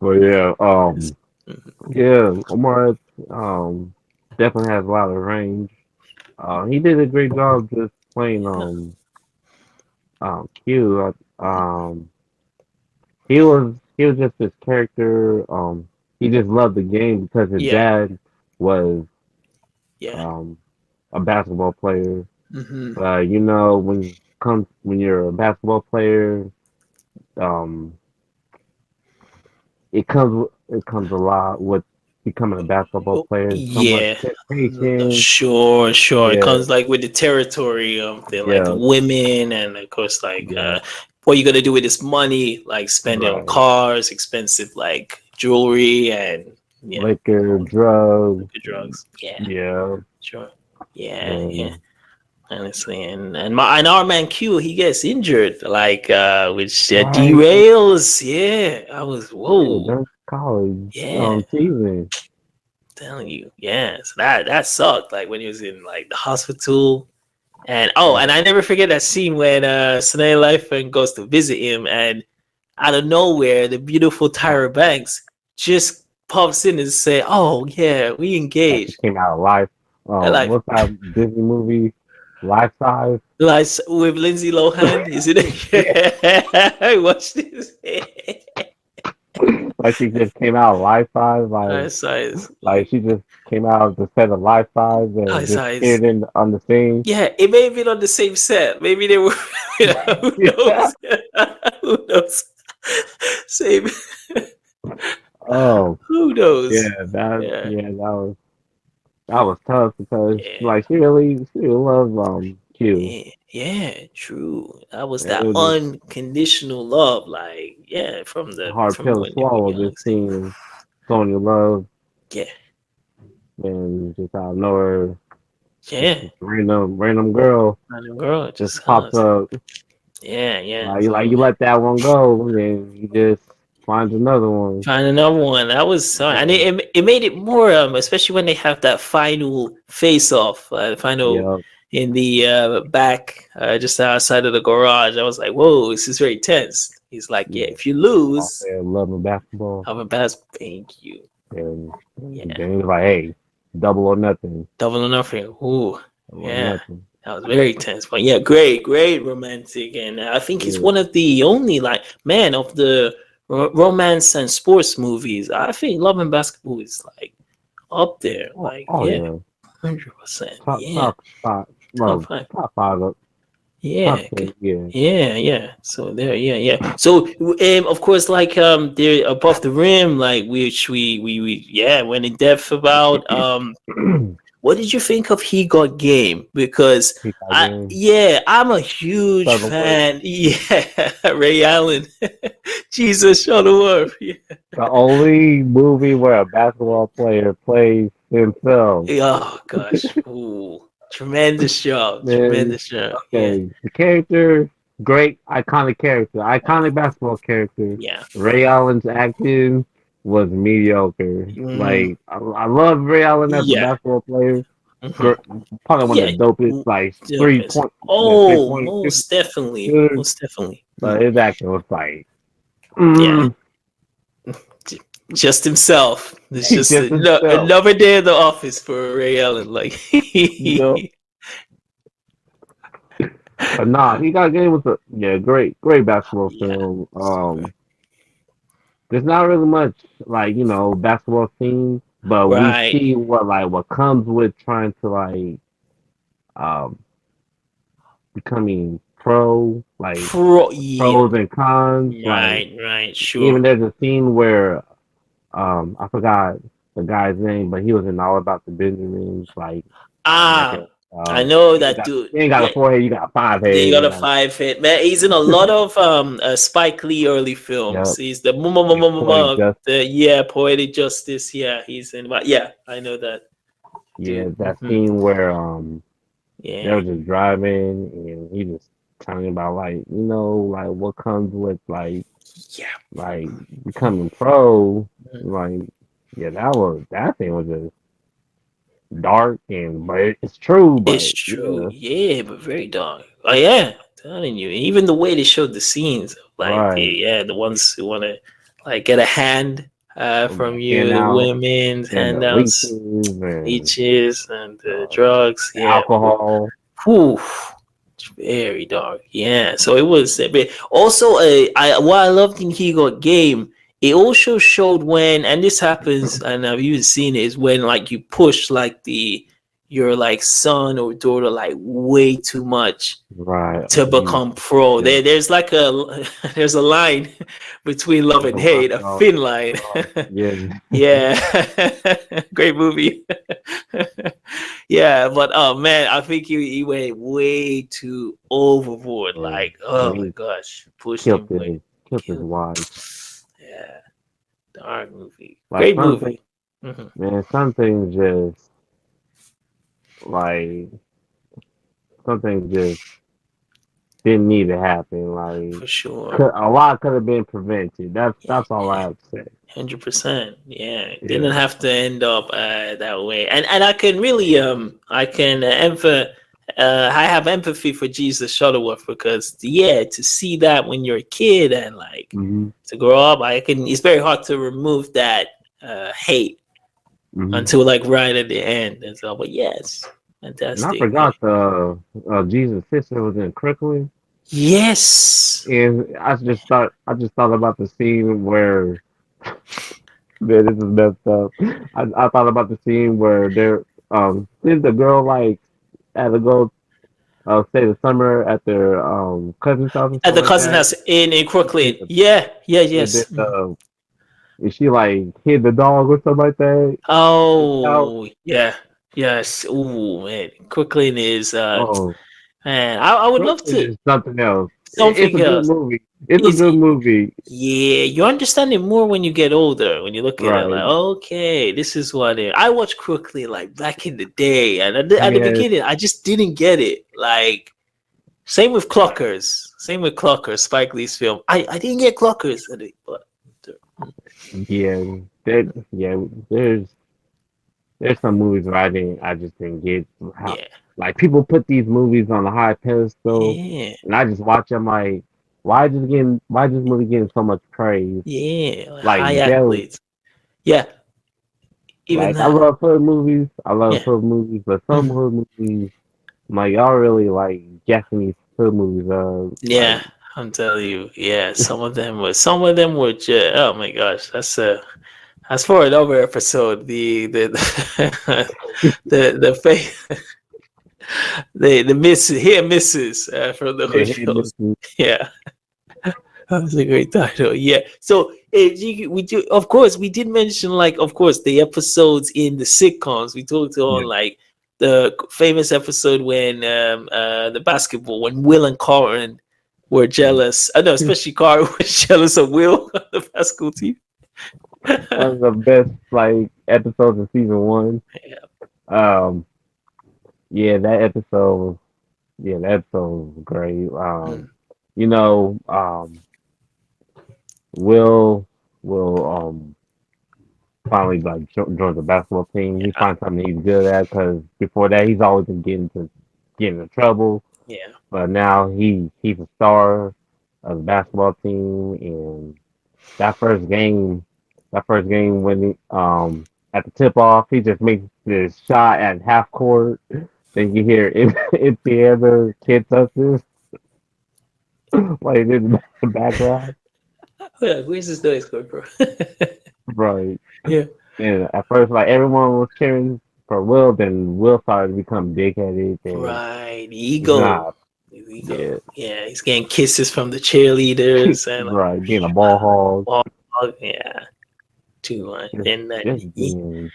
But yeah, Yes. yeah, Omar um definitely has a lot of range. He did a great job just playing Q. He was just his character. He just loved the game because his Yeah. dad was Yeah. um a basketball player. Hmm. You know when you're a basketball player, um, it comes a lot with becoming a basketball player. So much Yeah. temptation. Sure, sure. It Yeah, comes like with the territory of the like the yeah, women and of course like yeah. what you gonna do with this money, like spend it on Right. cars, expensive like jewelry and yeah, Liquor, drugs. liquor, drugs. Yeah, Yeah, sure. Yeah, yeah. and Honestly, and our man Q, he gets injured, like which right. derails. Yeah, I was Yeah, whoa. during college Yeah, season. telling you. Yeah, so that sucked. Like when he was in like the hospital. And oh, Yeah, and I never forget that scene when Snake Lifen goes to visit him, and out of nowhere, the beautiful Tyra Banks just pops in and say, "Oh yeah, we like it engaged." came out live. And like, What's that Disney movie? Life Size. with Lindsay Lohan, is it? Yeah, I watched this. like she just came out life size. High size, Like she just came out of the set of life size high and size. disappeared in on the scene. Yeah, it may have been on the same set. Maybe they were. Who Yeah. knows? Who knows? Same. Oh Who knows? yeah, Yeah. that was tough because Yeah. like she really loved Q. Yeah, yeah, true. That was And it that was just unconditional love, like yeah, a hard from pill to when they were swallow, young. just seeing Sonya Love Yeah, and just out of nowhere, just yeah, this random girl random girl just just pops up. yeah, yeah. Like So you man, let that one go, and then you just find another one. find another one. That was so, and Yeah, it made it more especially when they have that final face off, final yeah, in the back, just outside of the garage. I was like, whoa, this is very tense. He's like, yeah, yeah. if you Off lose, there loving basketball, have a best. Thank you. and Yeah, then he's like, hey, double or nothing, double or nothing. Ooh, double or yeah. nothing. That was very tense, but yeah, great romantic, and I think it's Yeah. one of the only like man of the romance and sports movies. I think Love and Basketball is like up there, like Oh yeah, yeah. 100%, Top yeah, top five. top Well, five, top five up. Top yeah, 10. Yeah. yeah. So there, yeah. So of course, like they're above the rim, like which we yeah went in depth about. What did you think of He Got Game? Because Peak game. I'm a huge Sutherland. fan. Yeah, Ray Allen, Jesus Shuttleworth. Yeah, The only movie where a basketball player plays himself. oh gosh, ooh, Man, tremendous job. Yeah, okay. The character, great, iconic character. Iconic basketball character. yeah, Ray Allen's acting was mediocre. mm, Like, I love Ray Allen as a yeah, basketball player. hmm Gr- Probably one yeah. of the dopest, like, three Dopest. point, yeah, three Oh, point shooters. most definitely. But his acting was like, Yeah, mm, just himself. It's he just just himself. another day in the office for Ray Allen. Like, You know? But nah, he got game with a great basketball yeah, film. super. There's not really much like basketball scene, but we Right. see what comes with trying to um becoming pro, like Pro, yeah. pros and cons. Like Right, even sure. there's a scene where I forgot the guy's name, but he was in All About the Benjamins. Like Ah, I know that dude. you ain't got a Yeah, forehead, you got five they heads. got You a got 5 hit. Man, he's in a lot of Spike Lee early films. yep, He's the yeah, poetic justice. the yeah, Poetic Justice. Yeah, he's in but yeah, I know that Yeah, dude. that scene where they Yeah. were just driving and he just telling about like what comes with Yeah. like becoming pro. Like yeah, that thing was just dark and but it's true, It's but true, yeah, yeah, but very dark. Oh yeah, telling you. Even the way they showed the scenes, like right. the ones who want to like get a hand from you, And the out women's and the handouts, leeches and leeches, and the uh, drugs. Yeah, alcohol. whew, it's very dark. Yeah, so it was a bit. Also, what I loved in He Got Game, it also showed when, and this happens, and I've even seen it, is when like you push like your like son or daughter like way too much Right. to become pro. Yeah. There's like a there's a line between love Yeah. and hate, a Oh, thin line. yeah. Yeah, great movie. Yeah, but oh man, I think he went way too overboard. Yeah. Like, oh And my he gosh, pushed killed him way. his Killed. wife. Yeah, dark movie. Like Great movie. Hmm. some things just like some things just didn't need to happen. Like For sure. a lot could have been prevented. That's all I Yeah. have to say. 100%. Yeah, it Yeah. didn't have to end up that way. And I can really I can I have empathy for Jesus Shuttleworth because yeah, to see that when you're a kid and like Hmm. to grow up, I can. It's very hard to remove that hate Hmm. until like right at the end and so. But yes, And I fantastic. Yeah. forgot the Jesus' sister was in Crooklyn. Yes. And I just thought about the scene where man, this is messed up. I thought about the scene where they're did the girl like had to go stay the summer at their cousin's house and At stuff the like cousin that. house in And Crooklyn. Yeah. Yeah. then Yes. Mhm. and she like hid the dog or something like that on the couch. Oh yeah, yes. Oh man, Crooklyn is Oh, And I would love Brooklyn to is something else. It's a something good else. movie. It's a Is good movie. yeah, you understand it more when you get older. When you look at it, like, Right. okay, this is what it. I watched Crooklyn like back in the day, and at the Yeah. beginning, I just didn't get it. Like, same with Clockers. Same with Clockers, Spike Lee's film. I didn't get Clockers, but Yeah. Yeah. There's some movies where I just didn't get how, yeah, like people put these movies on a high pedestal, yeah, and I just watch them like, why is this movie getting so much praise? yeah, like Like high jealous. accolades. Yeah, even Like I that. love hood movies. I love Yeah. hood movies, but some Mhm. hood movies, I'm like y'all really like guessing these hood movies. Like Yeah, I'm telling you. Yeah, some of them were just, oh my gosh, that's for another episode. The fa- the miss hit and misses from the yeah, hood hit shows. misses. Yeah, that was a great title. Yeah. So we do, of course, we did mention like, of course, the episodes in the sitcoms. We talked on Yeah, like the famous episode when the basketball when Will and Carlton were jealous. I know, especially Carlton was jealous of Will on the basketball team. one of the best like episodes of season one. Yeah. Um, yeah, that episode. Yeah, that episode was great. Mm. You know, Will finally like joins the basketball team. He Yeah. finds something he's good at because before that he's always been getting in trouble. Yeah. But now he's a star of the basketball team, and that first game when at the tip off, he just makes this shot at half court. Then you hear if the other kid does this, like in the background, Yeah, where's this noise coming from? right? Yeah. And at first, like everyone was cheering for Will, then Will started to become big headed, and Right. he's Ego. not, Ego. yeah, Yeah, he's getting kisses from the cheerleaders and like, right, being a ball hog, wow, yeah, too much. just And just being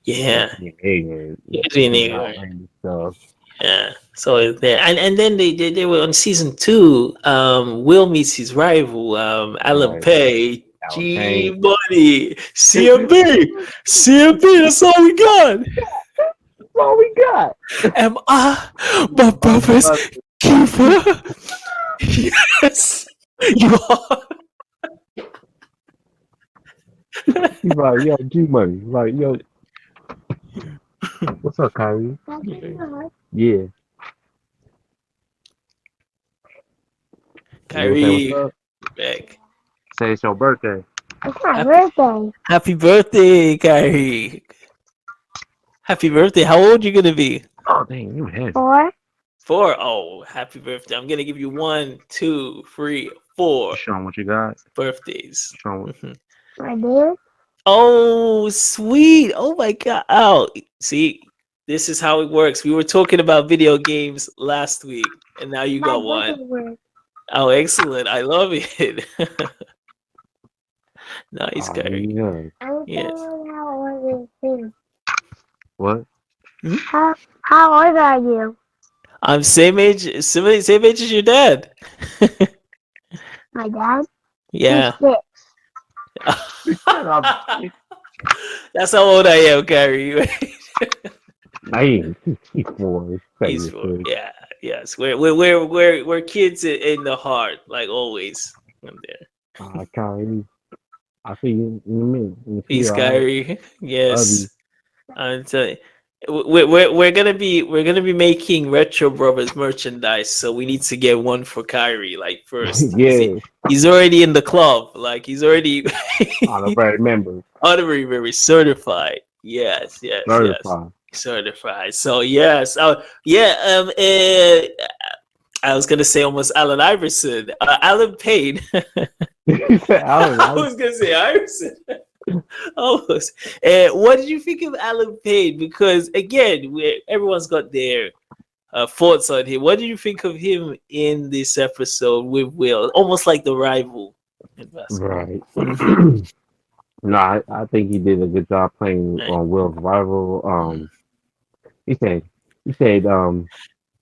yeah, just being ignorant, he's being doing ignorant. outlandish stuff. Yeah. So there, and then they were on season two. Will meets his rival, Alan Right, Page. Alan G Payne. buddy, CMB. That's all we got. That's all we got. Am I my My brother's brother, keeper? Yes, you are. he's like, yo, G Money. Like, yo, what's up, Kyrie? Yeah. You gonna say what's Kyrie, up? back. Say it's your birthday. It's my Happy, birthday. happy birthday, Kyrie. Happy birthday. How old you gonna be? Oh, dang, you had it. 4. 4. Oh, happy birthday. I'm gonna give you 1, 2, 3, 4 Show 'em what you got. birthdays. Show 'em Mhm. My dad. Oh, sweet. Oh my god. Oh, see, this is how it works. We were talking about video games last week, and now you My got birthday one. was. Oh, excellent. I love it. Nice, Oh, there Kyrie. you go. I'm Yes. telling how old is him. What? How old are you? I'm same age as your dad. My dad? He's Yeah. 6. Shut up. That's how old I am, Kyrie. Hey, he's 4. He's 4. Yeah. Yes. We're kids in the heart, like always. I'm there. Kyrie, I'll see you in a minute. In a Peace, few, all right? Kyrie. Love you. Yes. I'm telling you. We're gonna be making Retro Brothers merchandise, so we need to get one for Kyrie like first. Yeah, He's already in the club, like he's already honorary member, honorary certified. Yes, certified. certified. So yes, yeah. I was gonna say almost Allen Iverson, Alan Payne. I I was gonna say Iverson. Almost. What did you think of Alan Payne? Because again, everyone's got their thoughts on him. What did you think of him in this episode with Will? Almost like the rival in basketball. right. Mhm. No, I think he did a good job playing Right. on Will's rival. Mhm. He said, he said,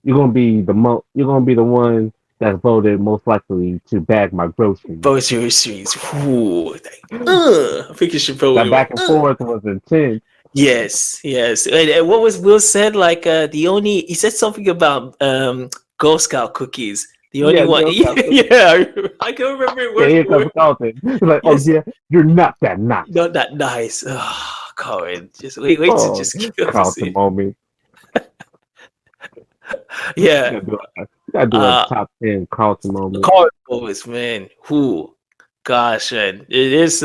You're gonna be the one that's voted most likely to bag my groceries. Both your streets. Ooh, like, I think you should That probably back went. and forth was intense. Yes, yes. And what was Will said? Like the only he said something about Girl Scout cookies. The only Yeah, one. girl got cookies. Yeah, I can remember it Yeah, word here for comes word. Carlton. He's like, oh Yes, yeah, you're not that nice. not that nice. Oh, Colin, just wait to Oh, just kill the Carlton scene. moment. Yeah. You gotta do a top 10 Carlton moment. Colin Bovis, man. Who? Gosh, man, it is.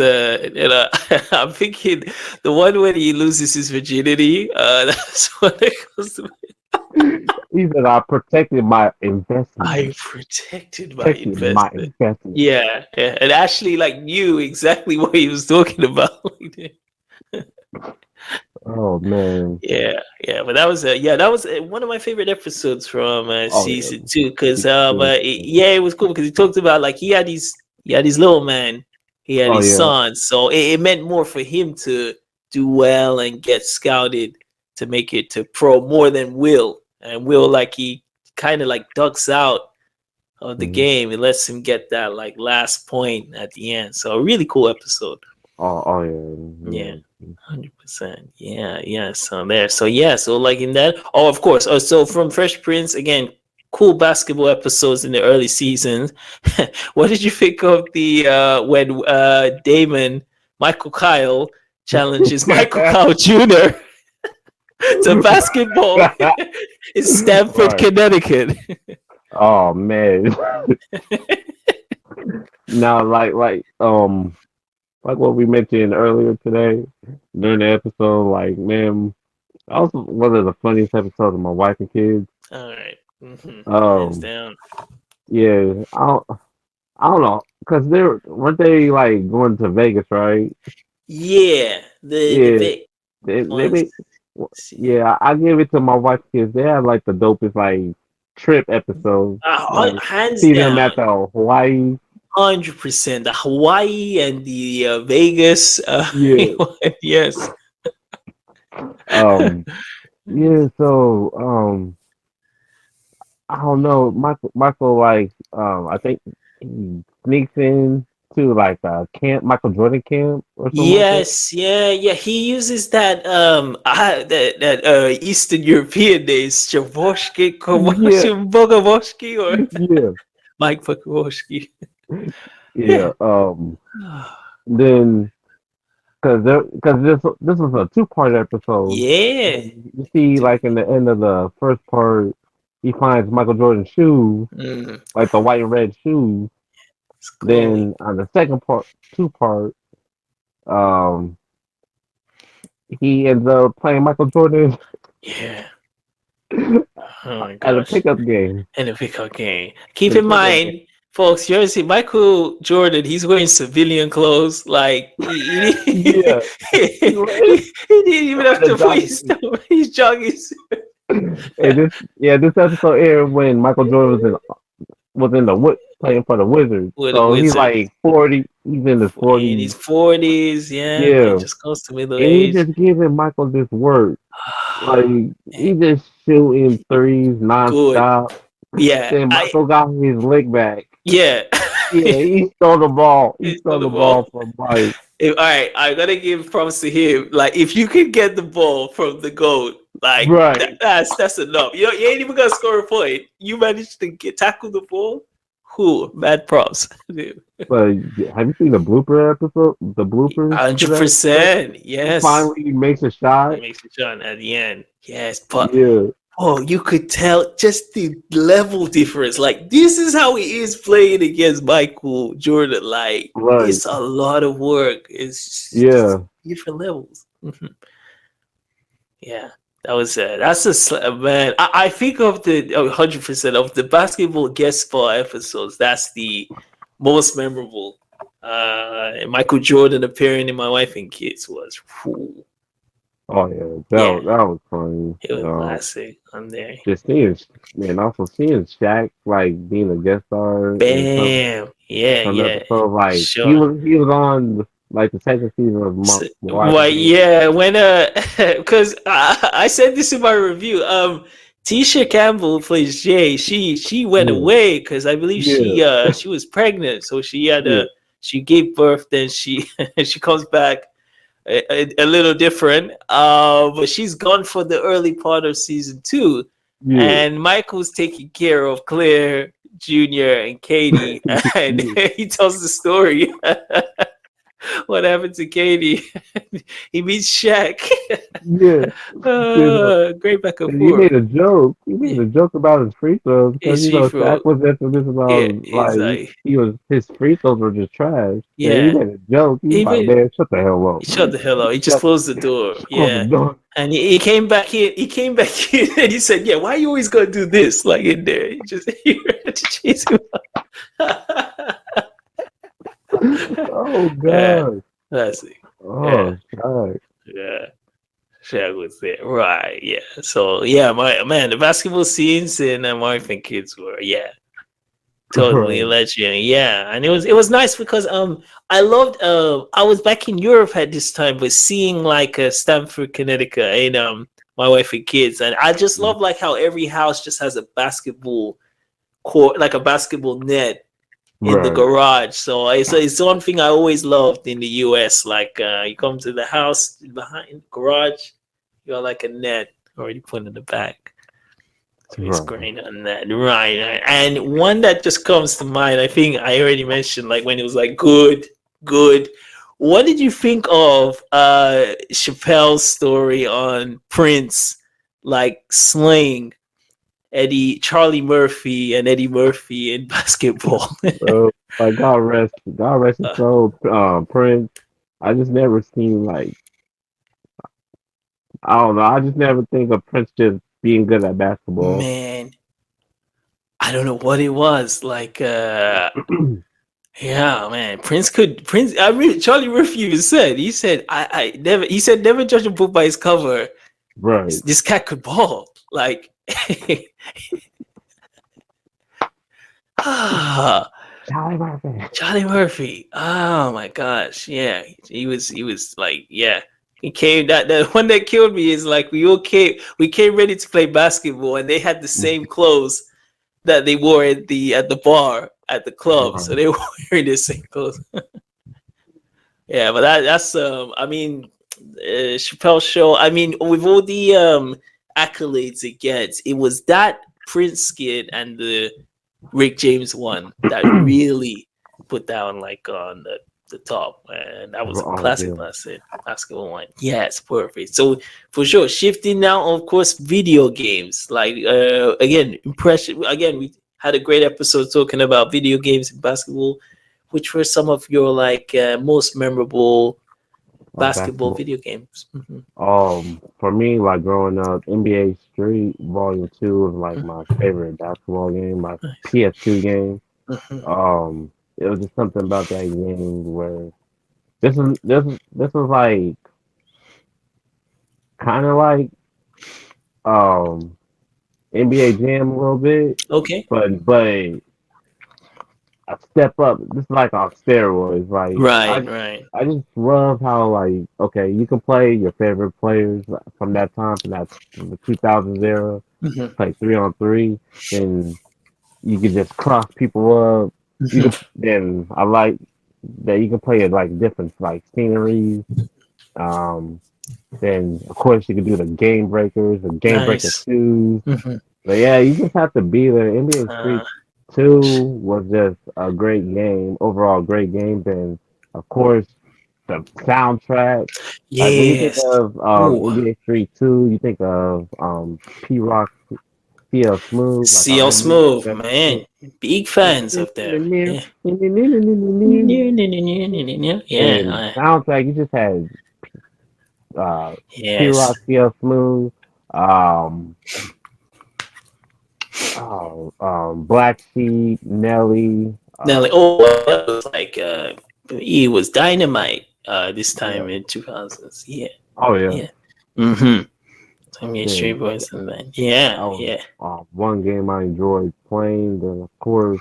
I'm thinking the one when he loses his virginity. That's what it goes to. He said, I protected my investment. I protected my Protected my investment. investment. Yeah, yeah, and Ashley like knew exactly what he was talking about. Oh man. Yeah, yeah, but that was that was one of my favorite episodes from Oh yeah. season two because Season two. yeah, it was cool because he talked about like he had his little man, he had Oh his yeah. son, so it meant more for him to do well and get scouted to make it to pro more than Will, and Will like he kind of like ducks out of the Mhm. game. It lets him get that like last point at the end. So a really cool episode. Oh Yeah. yeah. 100%. Yeah, yeah. So there. So yeah. So like in that. Oh, of course. Oh, so from Fresh Prince again. Cool basketball episodes in the early seasons. What did you think of the when Damon Michael Kyle challenges Michael Yeah. Kyle Jr. to basketball in Stamford, Right. Connecticut? Oh man. Now like what we mentioned earlier today during the episode, like man, that was one of the funniest episodes of my wife and kids. All right. Hands Um, down. yeah, I don't know, cause weren't they like going to Vegas, right? Yeah. The Yeah, big they ones. made, yeah, I gave it to my wife and kids. They had like the dopest like trip episode, like Hands see them at down. the Hawaii. 100%. The Hawaii and the Vegas. Yeah, Yes. um, yeah. So I don't know. Michael, like, I think he sneaks in to like a camp, Michael Jordan camp or something like that. Yes, yeah, yeah. He uses that that Eastern European days, Jaworski, Yeah, Bogovoski, or yeah, Mike Bogovoski. yeah. Then because this was a two-part episode. Yeah. And you see, like in the end of the first part, he finds Michael Jordan's shoes, Mm, like the white and red shoes. it's glowing. Then on the second part, two part, um, he ends up playing Michael Jordan Yeah. Oh my at a gosh. pickup game. And a pickup game. Keep The in pickup game. mind, folks, you ever see Michael Jordan? He's wearing civilian clothes. Like Yeah, he didn't even have at a to put jogging his suit. stuff. He's jogging. And this episode aired when Michael Jordan was in the playing for the Wizards. With a So he's wizard like 40. He's in his in 40s. his 40s. Yeah, man, Yeah, just close to middle and he age. just giving Michael this work. Like he just shooting threes Good. nonstop. Yeah, Then Michael got his lick back. yeah. Yeah, he stole the ball. He He's on stole the the ball ball. from Mike. All right, I gotta give props to him. Like, if you can get the ball from the goal, like Right. that's enough. You ain't even gonna score a point. You managed to tackle the ball. Cool, mad props. But have you seen the blooper episode? The bloopers to Hundred that episode? percent. He Yes, finally makes a it shot. makes a shot at the end. Yes, but Yeah, oh, you could tell just the level difference. Like, this is how he is playing against Michael Jordan. Like, right. it's a lot of work. It's just Yeah. different levels. Mhm. Yeah, that's man. I think of the 100% of the basketball guest spot episodes. That's the most memorable. Michael Jordan appearing in My Wife and Kids was, whew, Oh yeah, yeah, that was funny. it was classic on there. Just and also seeing Shaq like being a guest star in Bam, yeah, some yeah, episode, like sure. he was on like the second season of Well, Wife. yeah, when because I said this in my review. Tisha Campbell plays Jay. She went Yeah, away because I believe yeah, she was pregnant, so she had yeah, she gave birth. Then she she comes back a little different. But she's gone for the early part of season 2, yeah. and Michael's taking care of Claire Jr. and Katie, and Yeah, he tells the story. What happened to Katie? He meets Shaq. yeah. You know, Great back and and you forth. made a joke. You Yeah. made a joke about his free throws because Is you she know Shaq for? was infamous Yeah, about he's like like, he was his free throws were just trash. And he yeah. made a joke. He was like, Even man, shut the hell up. he shut the hell up. He just Shut closed the door. close the Yeah. door. And he came back in. He came back in and he said, "Yeah, why you always gonna do this?" Like in there, he just he had to chase him. Oh Yeah, god. that's it. Yeah, Oh god. yeah. Shaq was there, right? Yeah. So yeah, my man, the basketball scenes in Marvin Kids were totally Right. legend. Yeah, and it was nice because I loved I was back in Europe at this time, but seeing like Stamford, Connecticut, and my wife and kids, and I just love like how every house just has a basketball court, like a basketball net in the Right. garage. So it's one thing I always loved in the US. Like you come to the house behind the garage, you got like a net already put in the back. So it's Right. great on that, right? And one that just comes to mind, I think I already mentioned, like when it was like good, good. What did you think of Chappelle's story on Prince, like slaying Charlie Murphy and Eddie Murphy in basketball? So like God rest his soul, Prince. I just never seen like I don't know, I just never think of Prince just being good at basketball. Man, I don't know what it was. Like yeah, man. Prince I mean Charlie Murphy even said, I never he said never judge a book by its cover. Right. This cat could ball. Like ah, Charlie Murphy. Charlie Murphy. Oh my gosh. Yeah. He was like, yeah. He came that the one that killed me is like we came ready to play basketball and they had the same clothes that they wore at the bar at the club. So Right. they were wearing the same clothes. Yeah, but that's I mean Chappelle show. I mean, with all the accolades it gets, it was that Prince skit and the Rick James one that really put down like on the top, and that was a Oh classic yeah. basketball one. Yes, perfect. So for sure, shifting now, of course, video games. Like again, impression. Again, we had a great episode talking about video games and basketball. Which were some of your like most memorable basketball Basketball. video games? Hmm. For me, like growing up, NBA Street Volume 2 was like my favorite basketball game, my Nice. PS2 game. Hmm. It was just something about that game where this was like kind of like um NBA Jam a little bit, Okay. but a step up. This is like on steroids. Like Right. Right. I just love how like okay, you can play your favorite players from that time from the 2000s era, Hmm. play 3-on-3, then you can just cross people up. You can Hmm. then I like that you can play it like different like sceneries. Um, then of course you can do the game breakers, the game breaker Nice. twos. Hmm. But yeah, you just have to be there. NBA Uh, Street 2 was just a great game, overall great game. Then of course the soundtrack. Like when you think yes. of Ooh. NBA Street 2, you think of P Rock CL Smooth, like CL R&B music. Smooth, man. Big fans of them. Yeah. Yeah. And soundtrack, you just had uh, P Yes. Rock, CL Smooth, um, Black Sheep, Nelly. Now, like, oh, that was like he was dynamite. This Yeah. time in 2000s. Yeah. Oh yeah. Yeah. Mm-hmm. I mean, Straight Then Boys and Man. that Yeah. was Yeah. one game I enjoyed playing. Then of course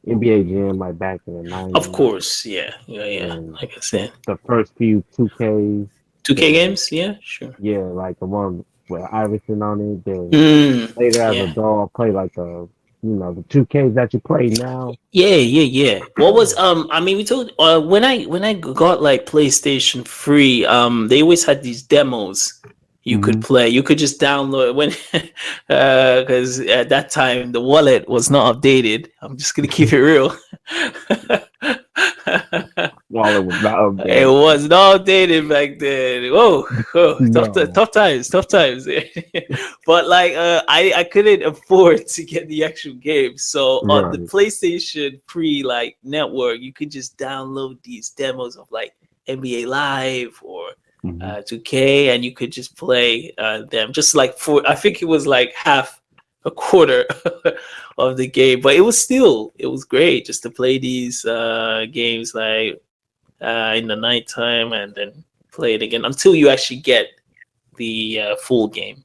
NBA Jam, like back in the Of '90s, course. Yeah. Yeah. Yeah. and Like I said, the first few 2Ks. 2K Then games. Yeah. Sure. yeah, like the one. with Iverson on it. Then later as a Yeah. dog, play like the 2Ks that you play now. Yeah. What was I mean we told when I got like PlayStation free, they always had these demos you could Hmm. play. You could just download when because at that time the wallet was not updated. I'm just gonna keep it real. While it was not It updated. was not updated back then. Whoa, No. tough times. But like, I couldn't afford to get the actual game, so on the Right. PlayStation pre like network, you could just download these demos of like NBA Live or Hmm. 2K, and you could just play them. Just like for, I think it was like half a quarter of the game, but it was great just to play these games like in the nighttime and then play it again until you actually get the full game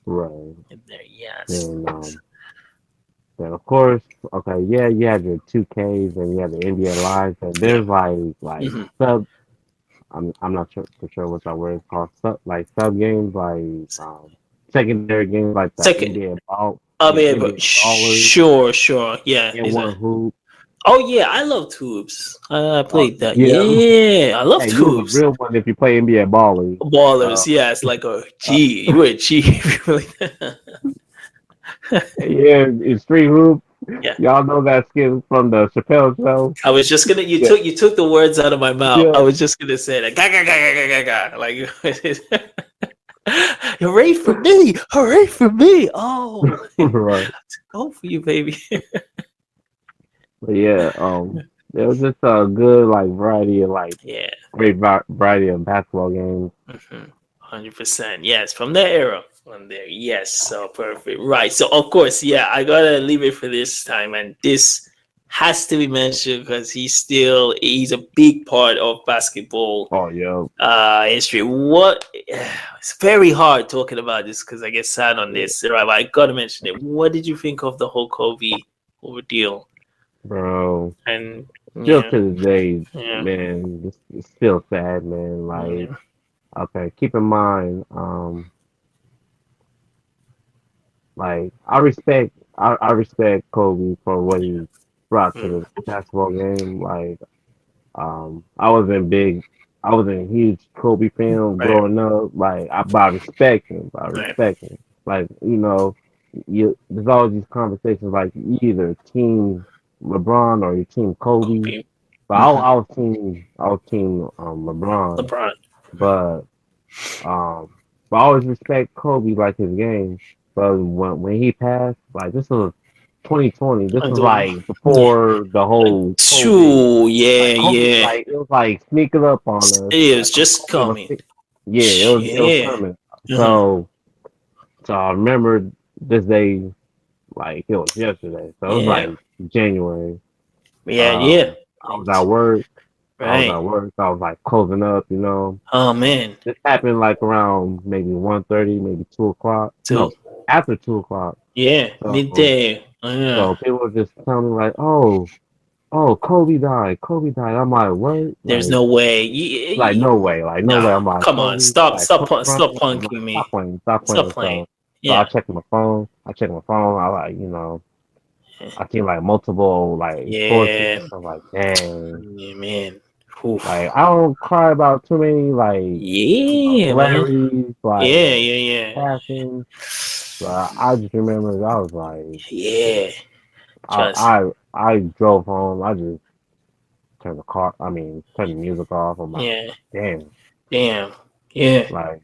Right. in there. Yes. And then of course, okay, yeah, you had your 2Ks and you had the NBA Lives, and Yeah. there's like Hmm. sub. I'm not sure for sure what that word is called. Sub games secondary games like the Second. I mean, but NBA Ballers sure. Yeah. and one hoop. Oh yeah, I love tubes. I Oh played that. yeah, Yeah, I love hey, you was a tubes. real one if you play NBA Ballers. Uh, Ballers. Yeah, it's like a uh, G. You were a G. if you play that. yeah, it's Street Hoop. Yeah. Y'all know that skit from the Chappelle Show. I was just gonna. You Yeah, took the words out of my mouth. I yeah, was just gonna say that. Ga, ga, ga, ga, ga, ga, like. Hooray for me! Hooray for me! Oh, right. go for you, baby. But yeah, there was just a good like variety of like Yeah, great variety of basketball games. 100%. Yes, from that era. From there, yes. So perfect. Right. So of course, yeah, I gotta leave it for this time, and this has to be mentioned because he's a big part of basketball Oh yeah, history. What it's very hard talking about this because I get sad on yeah, this. Right, but I gotta mention it. What did you think of the whole Kobe ordeal? bro. And Still yeah, to this day, yeah, man, it's still sad, man. Like, yeah. okay, keep in mind, like I respect Kobe for what he brought to Mm, the basketball game. Like, I wasn't big, I wasn't a huge Kobe fan right, growing up. Like, but I respect him. I right. respect him. Like, there's always these conversations like you either team LeBron or you team Kobe. Kobe, But hmm I was team LeBron. LeBron. But um, but I always respect Kobe like his game. But when he passed, like this was 2020. This I was don't. like Yeah. before the whole COVID. True. Yeah. Like Kobe, Yeah. like it was like sneaking up on us. It was Like just Kobe was, coming. yeah, it was Yeah. coming. Uh-huh. So I remember this day like it was yesterday. So it was Yeah. like January. Yeah. I was at work. Right. I was like closing up. Oh man. This happened like around maybe 1:30, maybe 2 o'clock. No, So after 2 o'clock. yeah, So midday. Yeah. so people were just telling me like, oh, Kobe died. Kobe died. I'm like, what? There's no way. Like no way. Like no No. way. I'm like, Come on. Kobe, Stop. like Stop. Kobe Stop Bryant. I'm like, punking me. stop Stop playing. playing. So I Yeah. checked my phone. I like, I seen like multiple like sources. Yeah. I'm like, dang. Yeah, man. Oof. Like I don't cry about too many like Yeah, man. celebrities like Yeah. passing. But I just remember I was like, Yeah. I Just I drove home. I just turned the music off. I'm like, yeah. damn. Damn. Yeah. Like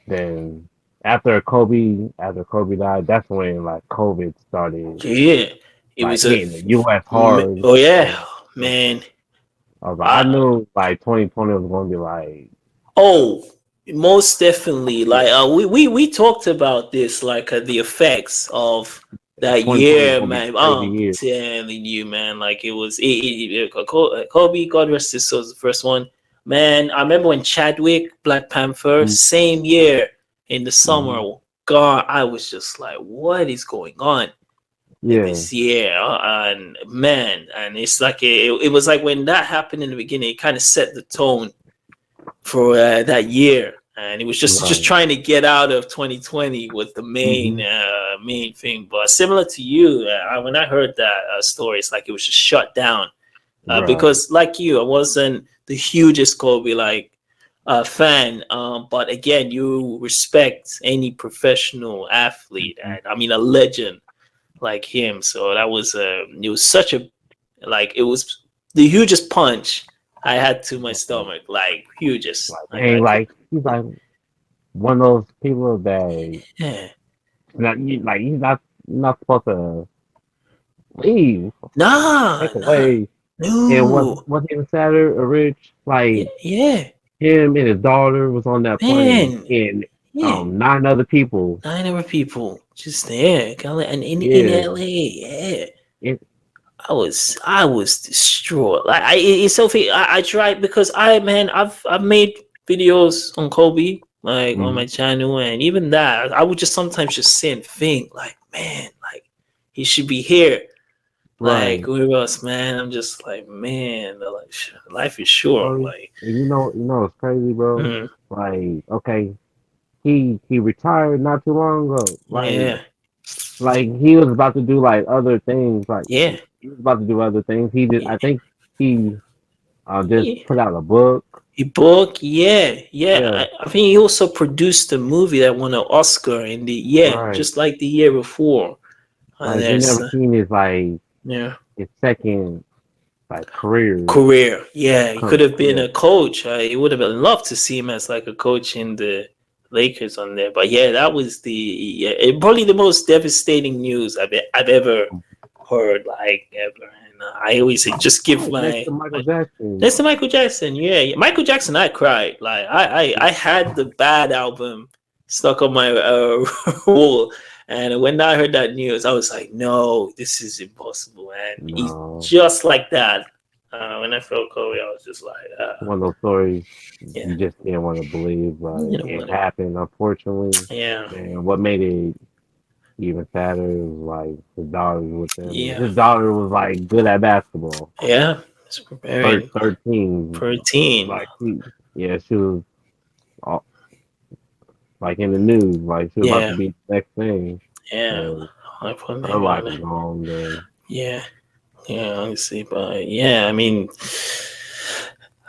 then after Kobe died, that's when like COVID started Yeah. It like was a hitting the U.S. hard, oh yeah, and man. I was like, I I knew like 2020 was gonna be like, oh most definitely. yeah, Like we talked about this, like the effects of that 2020 was year, gonna be a man. crazy I'm year. telling you, man. Like it was Kobe, God rest his soul, was the first one. Man, I remember when Chadwick, Black Panther, same year in the Mm-hmm. summer. God, I was just like, what is going on in Yeah, this year? And man, and it's like it was like when that happened in the beginning, it kind of set the tone for that year. and it was just Right. trying to get out of 2020 was the main main thing. But similar to you, when I heard that story, it's like it was just shut down Right. because, like you, I wasn't the hugest Kobe fan. But again, you respect any professional athlete, and I mean a legend like him. So that was it was such a it was the hugest punch I had to my stomach, like hugest. Like, ain't like he's like one of those people that Yeah. he's not supposed to leave, Nah, take away. And no. what's even sadder, Rich, like Yeah, him and his daughter was on that plane, man. and Yeah. 9 other people. 9 other people just there, and in Yeah, LA. Yeah. it, I was distraught. Like it's so funny. I tried because I've made videos on Kobe like on my channel, and even that I would just sometimes just sit and think like, man, like he should be here. right. Like with us, man. I'm just like, man, like life is short. Bro, Like, and it's crazy, bro. mm, Like, okay, he retired not too long ago. yeah, Like he was about to do like other things. Like yeah, he was about to do other things. He did. yeah, I think he just yeah. put out a book. He book, yeah, yeah. Yeah, I think he also produced a movie that won an Oscar in the right. just like the year before. And Like we there's never seen his yeah. his second career. Career. Yeah, he could have been Yeah, a coach. He would have loved to see him as like a coach in the Lakers on there. But yeah, that was probably the most devastating news I've ever heard, like ever. And I always say, just give next to Michael Jackson. Next to Michael Jackson. Yeah, Michael Jackson. I cried. Like I had the Bad album stuck on my wall. And when I heard that news, I was like, no, this is impossible. And he's No, just like that. When I felt Kobe, I was just like, one of those stories yeah, you just didn't want to believe, but you know it what? happened, unfortunately. Yeah, And what made it even sadder was like his daughter was with him. yeah, His daughter was like good at basketball. yeah. It's very 13. 13. Like she was all, like in the news. Like she was about to Yeah, be the next thing. yeah. And I put her name life on is it. gone. Then Yeah, yeah. Honestly, but yeah, I mean.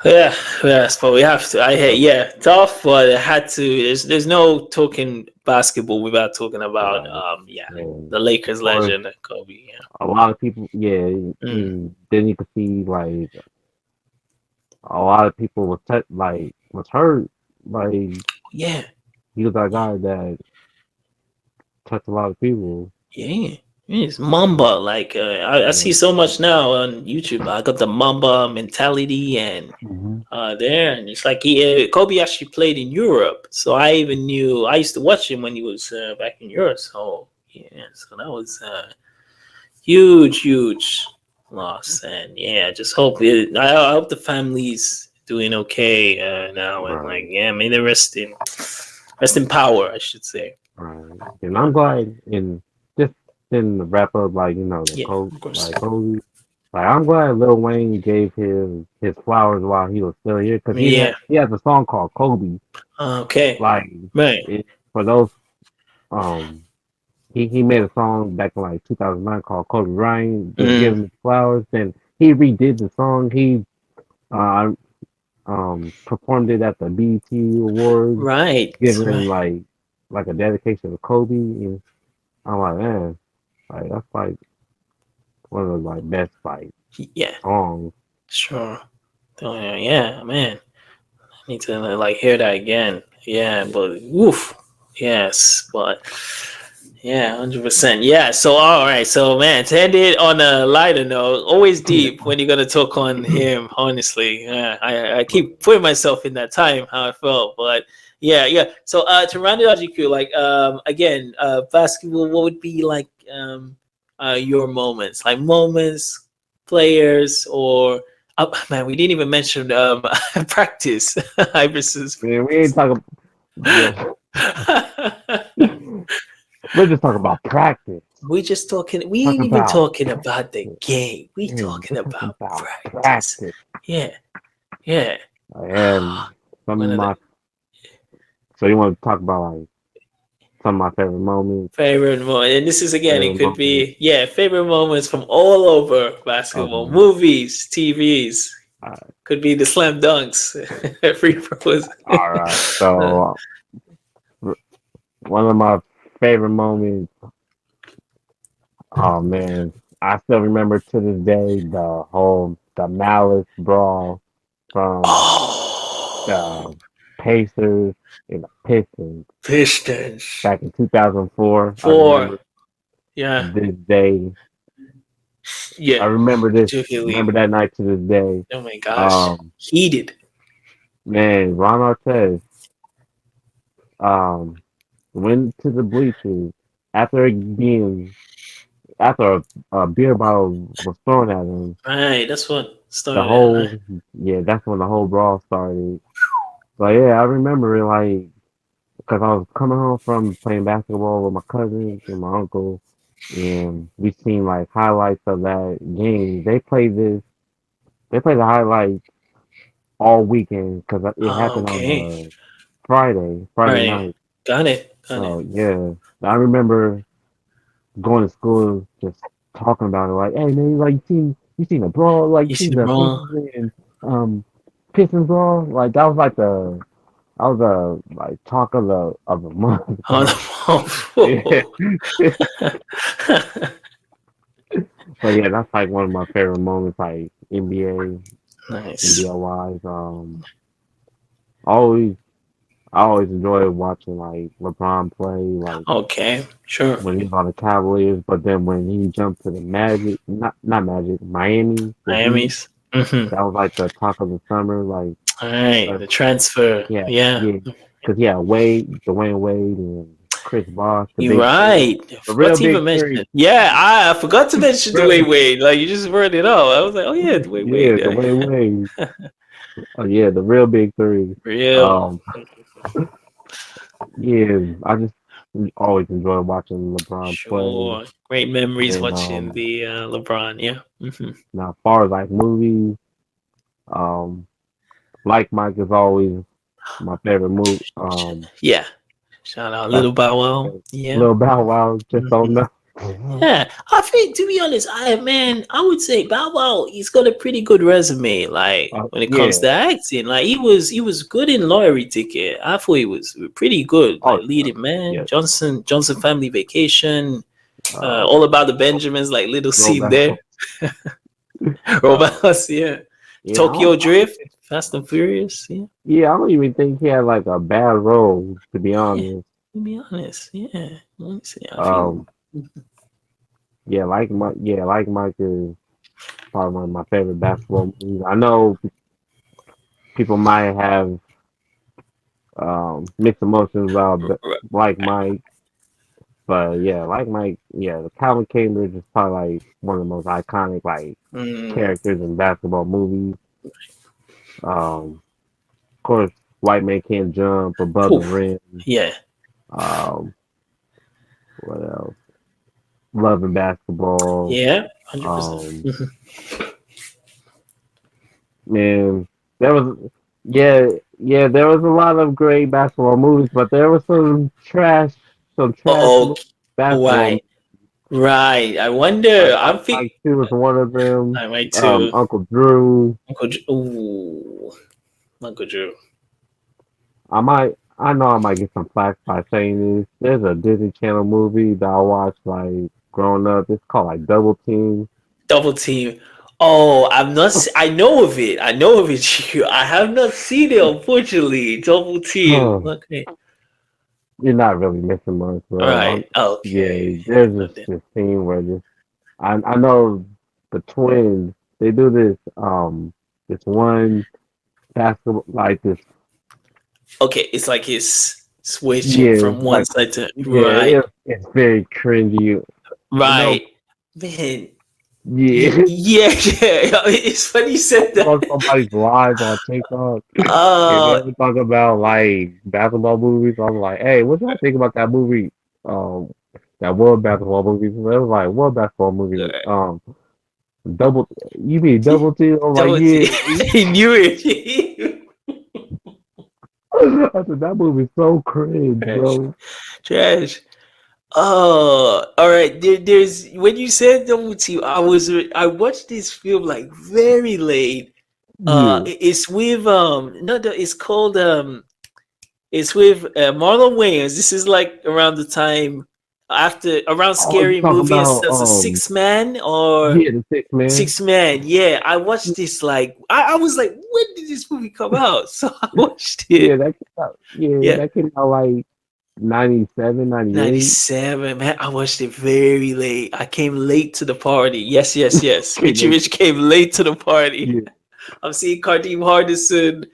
Yeah, yes, but we have to. Tough, but it had to. There's no talking basketball without talking about right. And the Lakers of course, legend Kobe. Yeah, a lot of people, mm, and then you could see like a lot of people was hurt. Like yeah, he was that yeah, guy that touched a lot of people. yeah. It's Mamba. Like I see Yeah. so much now on YouTube. I got the Mamba mentality and Hmm. there, and it's like Kobe actually played in Europe, so I even knew. I used to watch him when he was back in Europe. So yeah, so that was huge loss, and yeah, just hope I hope the family's doing okay now, and like Right. may they rest in power, I should say. Right. And I'm glad in just in the wrap up, like, the Yeah, coach, of course. like Kobe. Like I'm glad Lil Wayne gave his flowers while he was still here, because Yeah. he has a song called Kobe. Okay. Like Right. for those he made a song back in like 2009 called Kobe Bryant, just Mm. giving him flowers. Then he redid the song. He uh performed it at the BET Awards, Right. giving Right. like a dedication to Kobe. And I'm like, man, like that's like one of the like best Yeah. songs. Sure. Oh, yeah, man. I need to like hear that again. Yeah, but woof. Yes, but yeah, 100%. Yeah. So all right. So man, to end it on a lighter note, always deep when you're gonna talk on him. Honestly, yeah, I keep putting myself in that time how I felt, but yeah. So to round it out, GQ, like again, basketball. What would be like your moments, players, or man, we didn't even mention practice. Iverson's. Man, we ain't talking. Yeah, we're just talking about practice. We just talking. We ain't Talking even about talking about the game. We talking we're talking about about practice. practice. Yeah. And some One of of the my So you want to talk about like some of my favorite moments? Favorite moment, and this is again, it Favorite could moments. be favorite moments from all over basketball, Okay. movies, TVs. Uh, Could be the slam dunks, free throws. all right. So one of my favorite moments. Oh man, I still remember to this day the Malice brawl from Oh, the Pacers and the Pistons Pistons. back in 2004. I Four. remember Yeah. this day. I Yeah. remember this. Particularly. Remember that night to this day. Oh my gosh. Um, Heated. man, Ron Artest um went to the bleachers after being after a beer bottle was thrown at him. Right. That's what The started it. Right? whole that's when the whole brawl started. So yeah, I remember it like because I was coming home from playing basketball with my cousins and my uncle, and we seen like highlights of that game. They played the highlights all weekend because it Oh, happened on okay. Friday Right. night. Got it. Got it. So yeah, I remember going to school just talking about it like, hey man, like you seen the brawl, like you You see seen the the brawl Pacers and Pistons brawl, like that was like that was like talk of the month. on Bro. Yeah. the So yeah, that's like one of my favorite moments, like Nice. NBA wise. Always, I always enjoy watching like LeBron play, like Okay. Sure. when he's on the Cavaliers, but then when he jumped to the Magic, not Magic, Miami, the Heat, Miami's. Mm-hmm. that was like the talk of the summer. Like, All right. uh, The transfer. yeah, Yeah. yeah, because yeah, Dwayne Wade, and Chris Bosh, the You're big three, right. I the forgot real to even big mention three, it. Yeah, I forgot to mention really, Dwayne Wade. Like you just brought it up. I was like, oh yeah, Dwayne yeah, Wade. Dwayne Wade. Oh yeah, the real big three. Real. Um, yeah, I just always enjoy watching LeBron play. Sure. Great memories And watching the LeBron. Yeah. Hmm. now as far as like movies, um, like Mike is always my favorite movie. Yeah. Shout out That's Little Bow Wow. Yeah. Little Bow Wow. Just don't Hmm. know. Yeah, I think to be honest, I would say Bow Wow. He's got a pretty good resume. Like when it comes Yeah. to acting, like he was good in Lottery Ticket. I thought he was pretty good. Oh Like leading man, yeah. Johnson Family Vacation, Um, all about the Benjamins. Like little Little scene Bow. there. Robots, yeah. Yeah. Tokyo Drift, Fast and Furious. Yeah, Yeah. I don't even think he had like a bad role, to be yeah. honest. To be honest, yeah. Let me see. I think. Um. Yeah. Like Mike is probably one of my favorite basketball movies. I know people might have mixed emotions about Like Mike. But yeah, like Mike, yeah, the Calvin Cambridge is probably like one of the most iconic like Mm, characters in basketball movies. Of course, White Man Can't Jump, Above the oof, Rim. yeah, Um, what else? Love and Basketball. yeah, 100%. Um, man, there was there was a lot of great basketball movies, but there was some trash Oh, basketball. right, right. I wonder. Like I'm thinking. Mike 2 was one of them. I might too. Uncle Drew. Ooh, Uncle Drew. I know I might get some flack by saying this. There's a Disney Channel movie that I watched like growing up. It's called like Double Team. Double Team. Oh, I'm not. I know of it. I know of it. Chico. I have not seen it, unfortunately. Double Team. Oh, Okay. you're not really missing much, All bro. right. Okay. Yeah, there's this scene where I know the twins, they do this one basketball like this. Okay. It's like he's switching Yeah, from one like side to yeah, right. it's very cringy. I know. Right. Man. Yeah. Yeah. Yeah. It's funny you said On that. somebody's live on TikTok, and they Uh. ever talk about like basketball movies. I'm like, hey, what y'all think about that movie? That one basketball movie. It was like one basketball movie. Double. You mean Double T? I'm like, Double yeah. Team. He knew it. I said that movie's so cringe, Trash. bro. Trash. Oh, all right. There's when you said double team, I watched this film like very late. Yeah. It's with no, it's called it's with Marlon Wayans. This is like around the time after around Oh, you Scary talking Movie and about stuff. So Six Man or yeah, the Six Man. Six Man. Yeah, I watched this like I was like, when did this movie come out? So I watched Yeah, it. that came out, yeah, Yeah, that came out like 97, 98. 97. Man, I watched it very late. I came late to the party. Yes, yes, yes. Okay, Richie like, Rich came late to the party. yeah, I'm seeing Kareem Hardison.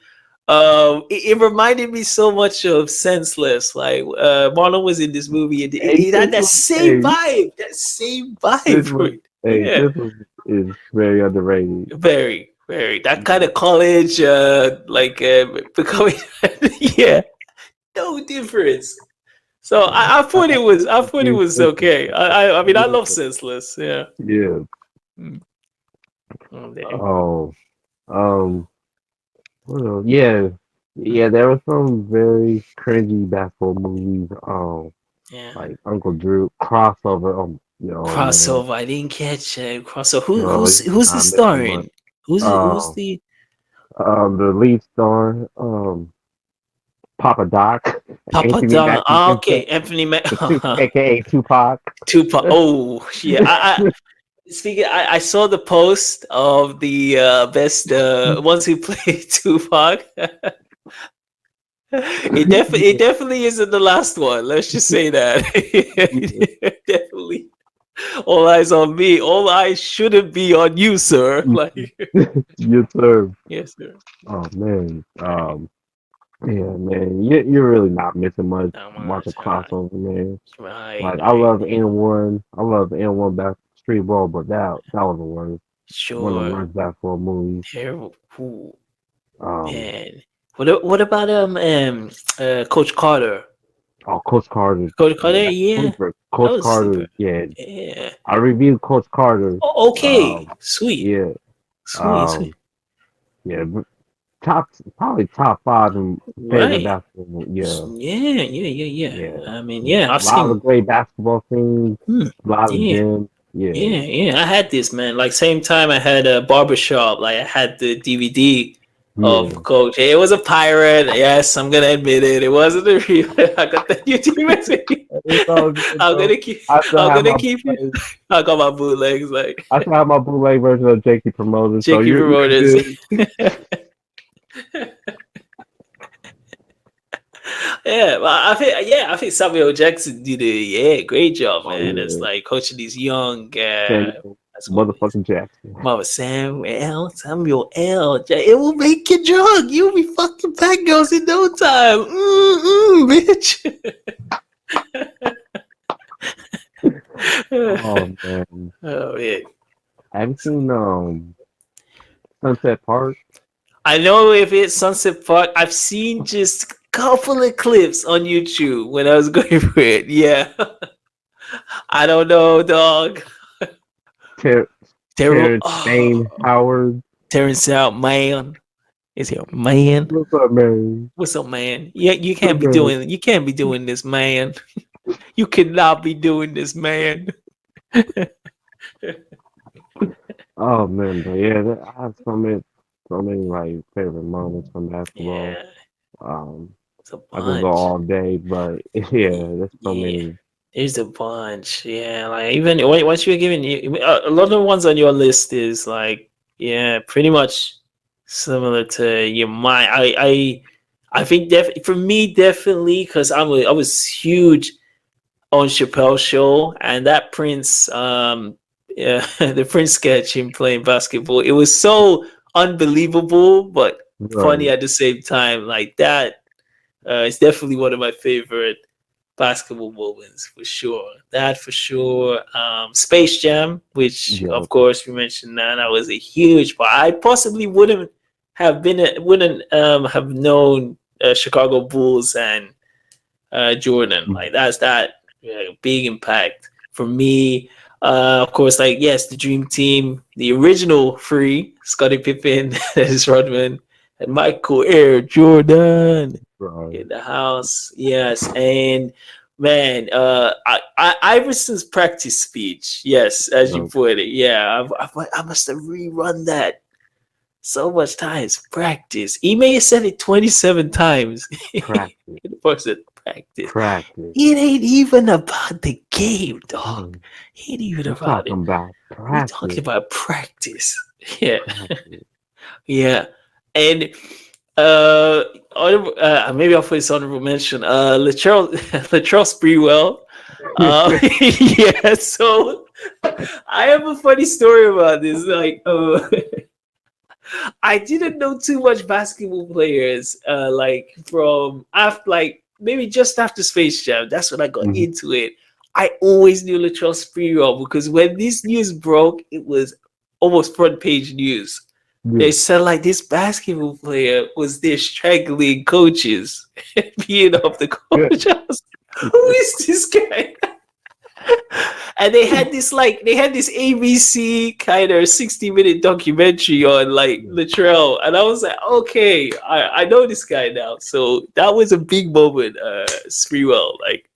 It reminded me so much of Senseless. Like Marlon was in this movie, and hey, it had that same vibe. That same vibe. Yeah, This one is very underrated. very, very. That kind Yeah, of college, becoming. Yeah, no difference. So I thought it think was this okay. I mean I is- love Senseless. Yeah. yeah. Mm. Oh, damn. Oh, um, what else? Yeah, yeah. There were some very cringy basketball movies. Yeah. Like Uncle Drew crossover. Oh man, Crossover. I didn't catch crossover. yo, you're Who's the not missing star much. in? Who's Um, the the lead star, Papa Doc, Papa Anthony Don? Mackie, Ah, okay, Anthony aka Tupac. Tupac. Oh yeah. Speaking, I saw the post of the best ones who played Tupac. It definitely isn't the last one. Let's just say that. Definitely. All eyes on me. All eyes shouldn't be on you, sir. Like Yes, sir. yes, sir. Oh man. Right. Yeah, man. You're really not missing much Not watching much. Right. crossover, man. Right. Like I Right. love N1. I love N1 back street ball, but that was the worst. One of the Sure. worst basketball movies. Terrible. Ooh, Um, man. What about Coach Carter? Coach Carter. Coach Yeah, Carter, that's a yeah. sleeper. That Coach was a Carter. sleeper. Yeah, Yeah. I reviewed Coach Carter. Oh, okay. Um, Sweet. yeah. Sweet, sweet. Um, yeah. Probably top five in favorite Right. basketball. Yeah, Yeah, yeah, yeah, yeah. yeah. I mean, yeah, A I've lot seen of great basketball scenes. hmm, A lot of yeah, gems. Yeah. yeah, yeah. I had this, man. Like same time I had a barbershop. Like I had the DVD Yeah. of Coach. It was a pirate. Yes, I'm gonna admit it. It wasn't a real. I got that YouTube message. It's all good I'm though. gonna keep. I still I'm have gonna my keep you. bootleg. I got my bootlegs like I still have my bootleg version of Jakey Promoter. So Jakey you're promoters. good. Yeah, well, I think Samuel Jackson did a great job, Oh man. It's yeah, like coaching these young Samuel basketball players. motherfucking Jackson. Mama Samuel L. It will make you drunk. You'll be fucking fat girls in no time. Bitch. Oh man, Oh yeah. have you seen Sunset Park? I know if it's Sunset Park, I've seen just a couple of clips on YouTube when I was going for it. Yeah. I don't know, dog. Ter- Daryl, Terrence Dane Howard. Terrence out, man. Is he a man? What's up, man? What's up, man? Yeah, you What's can't be up? doing this, man. You cannot be doing this, man. Oh man, but yeah, I have so many like favorite moments from basketball. Yeah, Um, it's a I could go bunch. all day, but yeah, there's so Yeah, many. there's a bunch. Yeah, like even once you're giving a lot of the ones on your list is like yeah, pretty much similar to your mind. I think for me definitely because I was huge on Chappelle's show and that Prince yeah the Prince sketch him playing basketball. It was so unbelievable but funny Right. at the same time. Like that, it's definitely one of my favorite basketball moments for sure. That for sure. Space Jam, which Yeah. of course we mentioned that was a huge part. I possibly wouldn't have known Chicago Bulls and Jordan. Like that's that big impact for me. Of course, like yes, the Dream Team, the original three: Scottie Pippen, Dennis Rodman, and Michael Air Jordan. Right. in the house. Yes, and man, Iverson's practice speech. Yes, as you Um, put it. Yeah, I must have rerun that so much times. Practice. He may have said it 27 times. practice. In the person practice. Practice. It ain't even about the game, dog. Mm. It ain't even We're about talking it. about We talking practice. about practice. Yeah, Practice. yeah. And maybe I'll put this honorable mention. Latrell Latrell Sprewell. Yeah. So I have a funny story about this. Like, I didn't know too much basketball players. Like from after, like maybe just after Space Jam. That's when I got Mhm. into it. I always knew Latrell Sprewell because when this news broke, it was almost front page news. Yeah. They said like this basketball player was there strangling coaches, being up the coach. I was like, who is this guy? And they had this ABC kind of 60-minute documentary on like Latrell, and I was like, okay, I know this guy now. So that was a big moment, Sprewell. Like,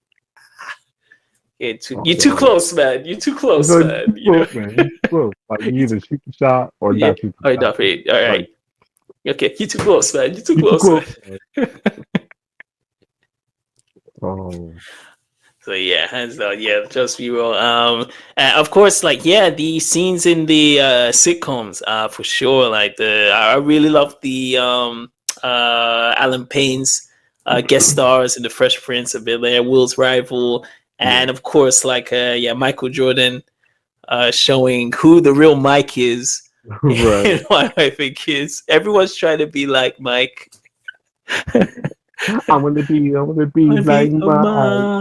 yeah, you're too Okay. close, man. You're too close, So you man. You know. close, man. You close. Like you either shoot the shot or Yeah. not shoot the All right, shot. enough. All right. Like Okay, you're too close, man. You're too you too close, close, man. man. Oh, So yeah, hands down, yeah, just be real. And of course, like yeah, the scenes in the sitcoms, for sure. Like I really love the Alan Payne's guest stars in The Fresh Prince of Bel Air, Will's rival, yeah. and of course, like yeah, Michael Jordan showing who the real Mike is. Right. And why I think is everyone's trying to be like Mike. I wanna be I like be a my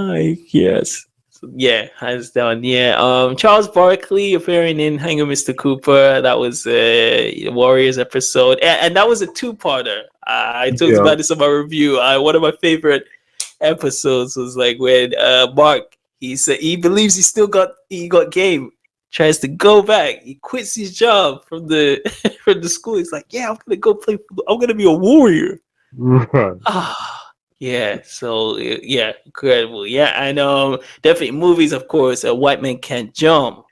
Mike. Yes. So, yeah, hands down. Yeah. Charles Barkley appearing in Hang 'em Mr. Cooper. That was Warriors episode, and that was a two-parter. I talked yeah. about this in my review. One of my favorite episodes was like when Mark he said he believes he got game. Tries to go back. He quits his job from the from the school. He's like, yeah, I'm gonna go play. I'm gonna be a warrior. Right. Ah, yeah. So yeah, incredible. Yeah, and definitely movies, of course. A White Man Can't Jump.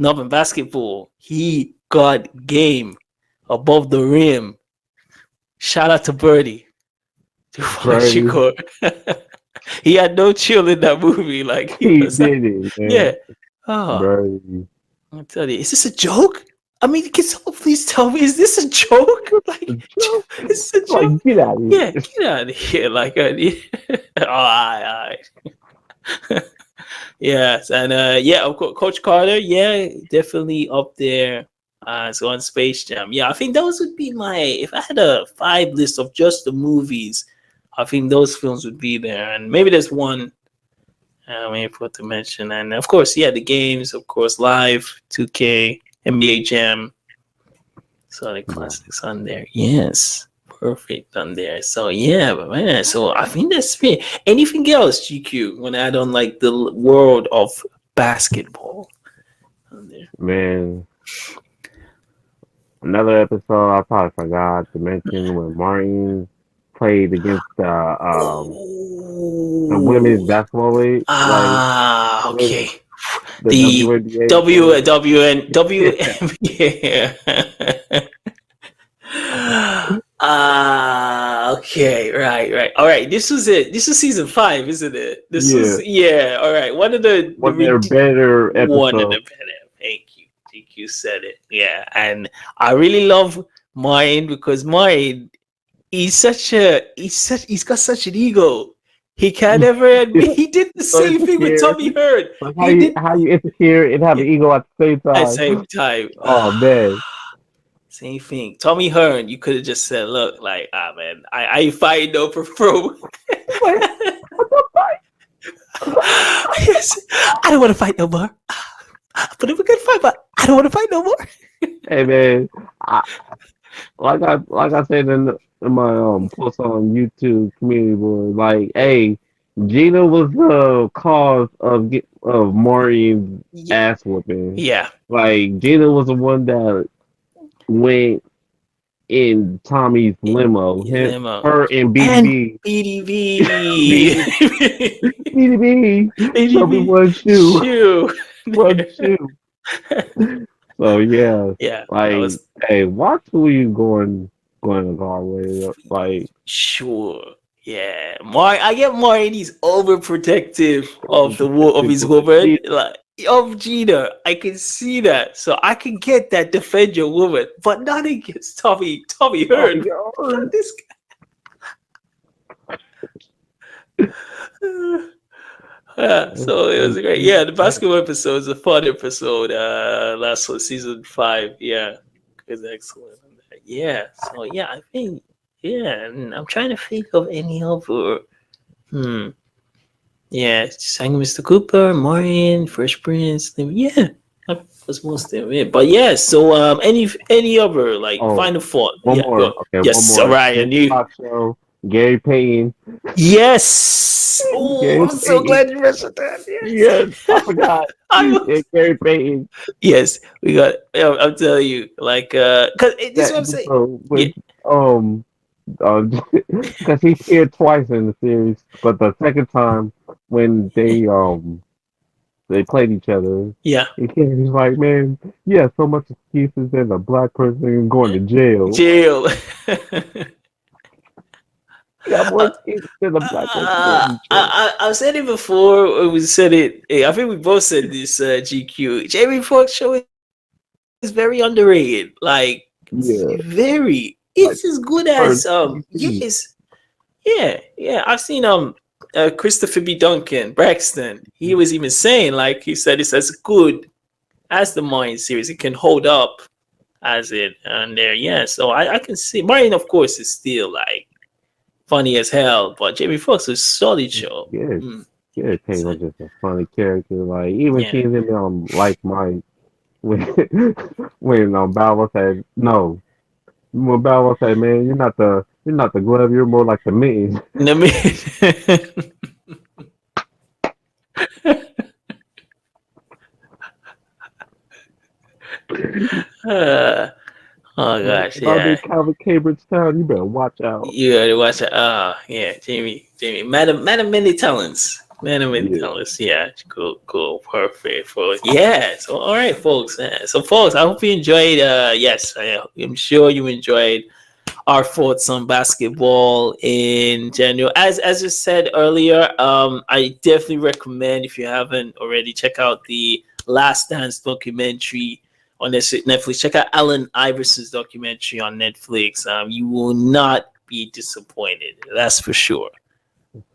Not in basketball. He got game above the rim. Shout out to Birdie. Birdie. Chico. He had no chill in that movie. Like he He was like, did it, yeah. man. Oh, Birdie. I'll tell you, is this a joke? I mean, can someone please tell me, is this a joke? Like, is this a joke? Like, get out of Yeah, here. get out of here. Like, all right. Yes, and yeah, of course, Coach Carter, yeah, definitely up there. So on Space Jam, yeah, I think those would be my. If I had a five list of just the movies, I think those films would be there, and maybe there's one. Maybe forgot to mention, and of course, yeah, the games, of course, live, 2K, NBA Jam, so the Yeah. classics on there. Yes, perfect on there. So yeah, but man, so I think that's it. Anything else, GQ? Want to add on like the world of basketball on there? Man, another episode I probably forgot to mention when Martin played against the women's Oh, basketball league, like okay. the The WNBA. WNBA. Yeah. Okay, right. All right, this was it. This was season 5, isn't it? This Yeah, was yeah. All right, one of the one of their better one of the episodes. better. Thank you, TQ said it. Yeah, and I really love Martin because Martin he's got such an ego. He can't ever admit he did the So same thing with insecure. Tommy Hearn. Like He did how you insecure and have yeah, an ego at the same at the time. same time. Oh man. Same thing. Tommy Hearn, you could have just said, look, like, man, I ain't fighting no pro. Like, what the fuck? Yes, I don't want to fight no more. But if we could fight, but I don't want to fight no more. Hey man, I, like I said in my post on YouTube community board, like, hey, Gina was the cause of Maureen's ass whooping. Yeah. Like Gina was the one that went in Tommy's limo. Limo. Her and And BDB. BDB. BDB. BDB. Show me BDB. one shoe. Shoe. One shoe. So yeah, Yeah, that like, was hey, watch who you going to guard with. Like, sure. Yeah, I get Martin. He's overprotective of of his people, woman, like of Gina. I can see that, so I can get that defend your woman, but not against Tommy. Tommy Hearn. This guy. Yeah, so it was great. Yeah, the basketball episode is a fun episode. Last one, season 5. Yeah, it was excellent. Yeah, so yeah, I think yeah, and I'm trying to think of any other. Hmm. Yeah, sang Mr. Cooper, Maureen, Fresh Prince. Yeah, that was most of it. But yeah, so any other like Oh, final thought? one Yeah, more. go. Okay, one Yes, all more. right, and you. Talk show. Gary Payton. Yes. Oh, Gary I'm so Payton. glad you mentioned that. Yes, I Yes. forgot. I Yeah, was. Gary Payton. Yes, we got. I'm telling you, like, cause this is That what I'm saying. episode Yeah, with because he appeared twice in the series, but the second time when they played each other, yeah, he's like, man, yeah, so much excuses and a black person going to jail. jail. You got more excuses than a black person going to jail. I've said it before. We said it. I think we both said this. GQ. Jamie Foxx show is very underrated. Like, it's Yeah, very. like It's as good first as season. yes. Yeah, yeah. I've seen Christopher B. Duncan Braxton. He was even saying like he said it's as good as the Mayan series. It can hold up as it and there. Yeah, so I can see Mayan. Of course, is still like funny as hell, but Jamie Foxx is a solid show. Yeah, Mm, yeah, so, Taylor's just a funny character. Like even yeah. seeing him like Mike when Balor said no. When Balor said, "Man, you're not the glove. You're more like the man." I mean, uh, oh Like, gosh, if I'm in yeah. Calvin Cambridge town, you better watch out. You gotta watch it. Oh, yeah, Jamie, man of many talents, man of many Yeah, talents. Yeah, cool, perfect. For yeah, so all right, folks. So, folks, I hope you enjoyed. Yes, I'm sure you enjoyed our thoughts on basketball in general. As you said earlier, I definitely recommend if you haven't already check out the Last Dance documentary on Netflix. Check out Allen Iverson's documentary on Netflix. You will not be disappointed. That's for sure.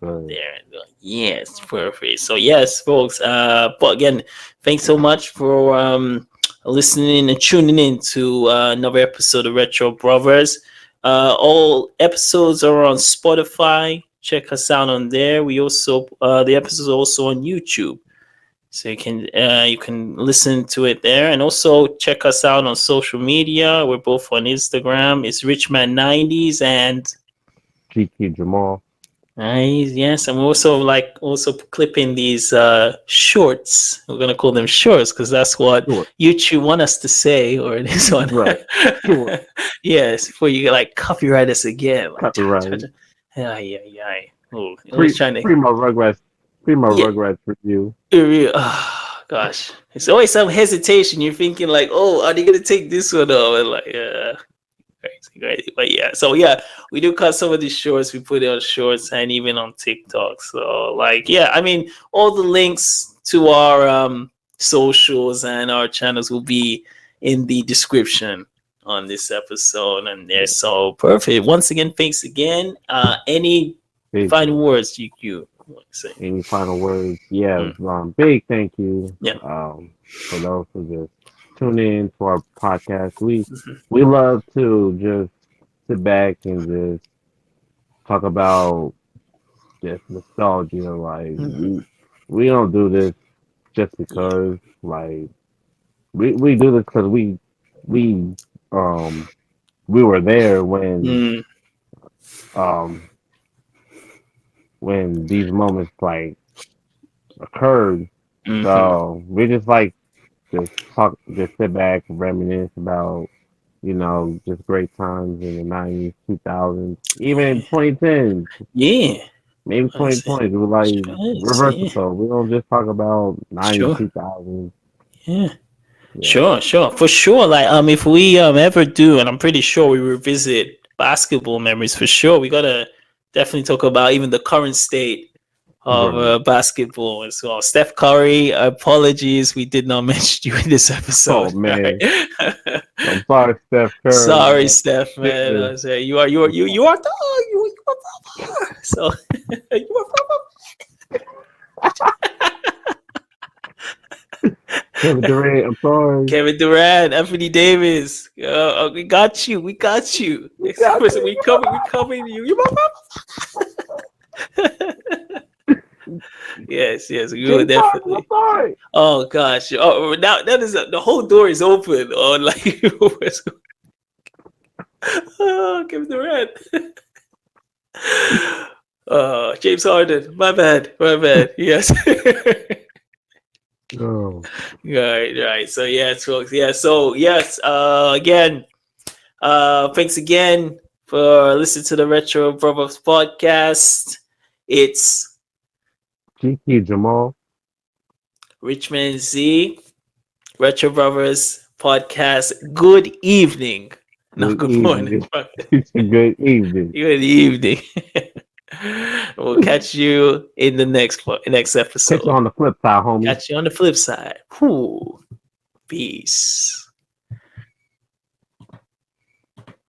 but There, yes, perfect. So yes, folks. But again, thanks so much for listening and tuning in to another episode of Retro Brothers. All episodes are on Spotify. Check us out on there. We also the episodes are also on YouTube, so you can listen to it there, and also check us out on social media. We're both on Instagram. It's RichManZ and GQ Jamal. nice, yes, and we're also clipping these shorts. We're gonna call them shorts because that's what Sure. YouTube want us to say, or this one. Right. Sure. Yes, before you like copyright us again. Like, Copyright. yeah, yeah, yeah. Oh, I Pre was trying to. Primo Rugrats. Primo Yeah, Rugrats review. oh, gosh, it's always some hesitation. You're thinking like, oh, are they gonna take this one off? And like, yeah. Crazy. But yeah, so yeah, we do cut some of these shorts. We put it on shorts and even on TikTok. So like, yeah, I mean, all the links to our socials and our channels will be in the description on this episode and there. So perfect. Once again, thanks again. Any Big, final words you want to say? any final words? Yeah, Mm, big thank you. yeah. For those who just tune in to our podcast. Mhm. We love to just sit back and just talk about just nostalgia. Like Mhm. we don't do this just Yeah. because like we do this because we um we were there Mm, um when these moments like occurred. mhm. So we just like just talk, just sit back, and reminisce about just great times in the 90s, 2000s, even in 2010s, Yeah. maybe I say, 2020s. We're like sure we're is. Yeah. versatile. We don't just talk about 90s, Sure. 2000s. Yeah. Yeah, Sure. For sure. Like if we ever do, and I'm pretty sure we revisit basketball memories for sure, we gotta definitely talk about even the current state of right. basketball as well. Steph Curry, apologies, we did not mention you in this Oh episode. All man, right. I'm sorry, Steph Curry. Sorry, Steph, man. Yeah. I say you are you are so you Kevin are Durant, I'm sorry. Kevin Durant, Anthony Davis. We got you. We got you. We got Listen, you. we coming you. You yes, we will James Harden, I'm definitely. sorry. Oh gosh. Oh, now that is the whole door is open. Oh, like oh, Kevin Durant. James Harden. My bad. Yes. Oh, Right. So yes, folks. Yeah. So yes. Again. Thanks again for listening to the Retro Brothers podcast. It's GQ Jamal. RichManZ, Retro Brothers podcast. Good evening. No, Good good morning. evening. It's a good evening. Good evening. We'll catch you in the next Catch you episode. on the flip side, homie. Catch you on the flip side. Whew. Peace.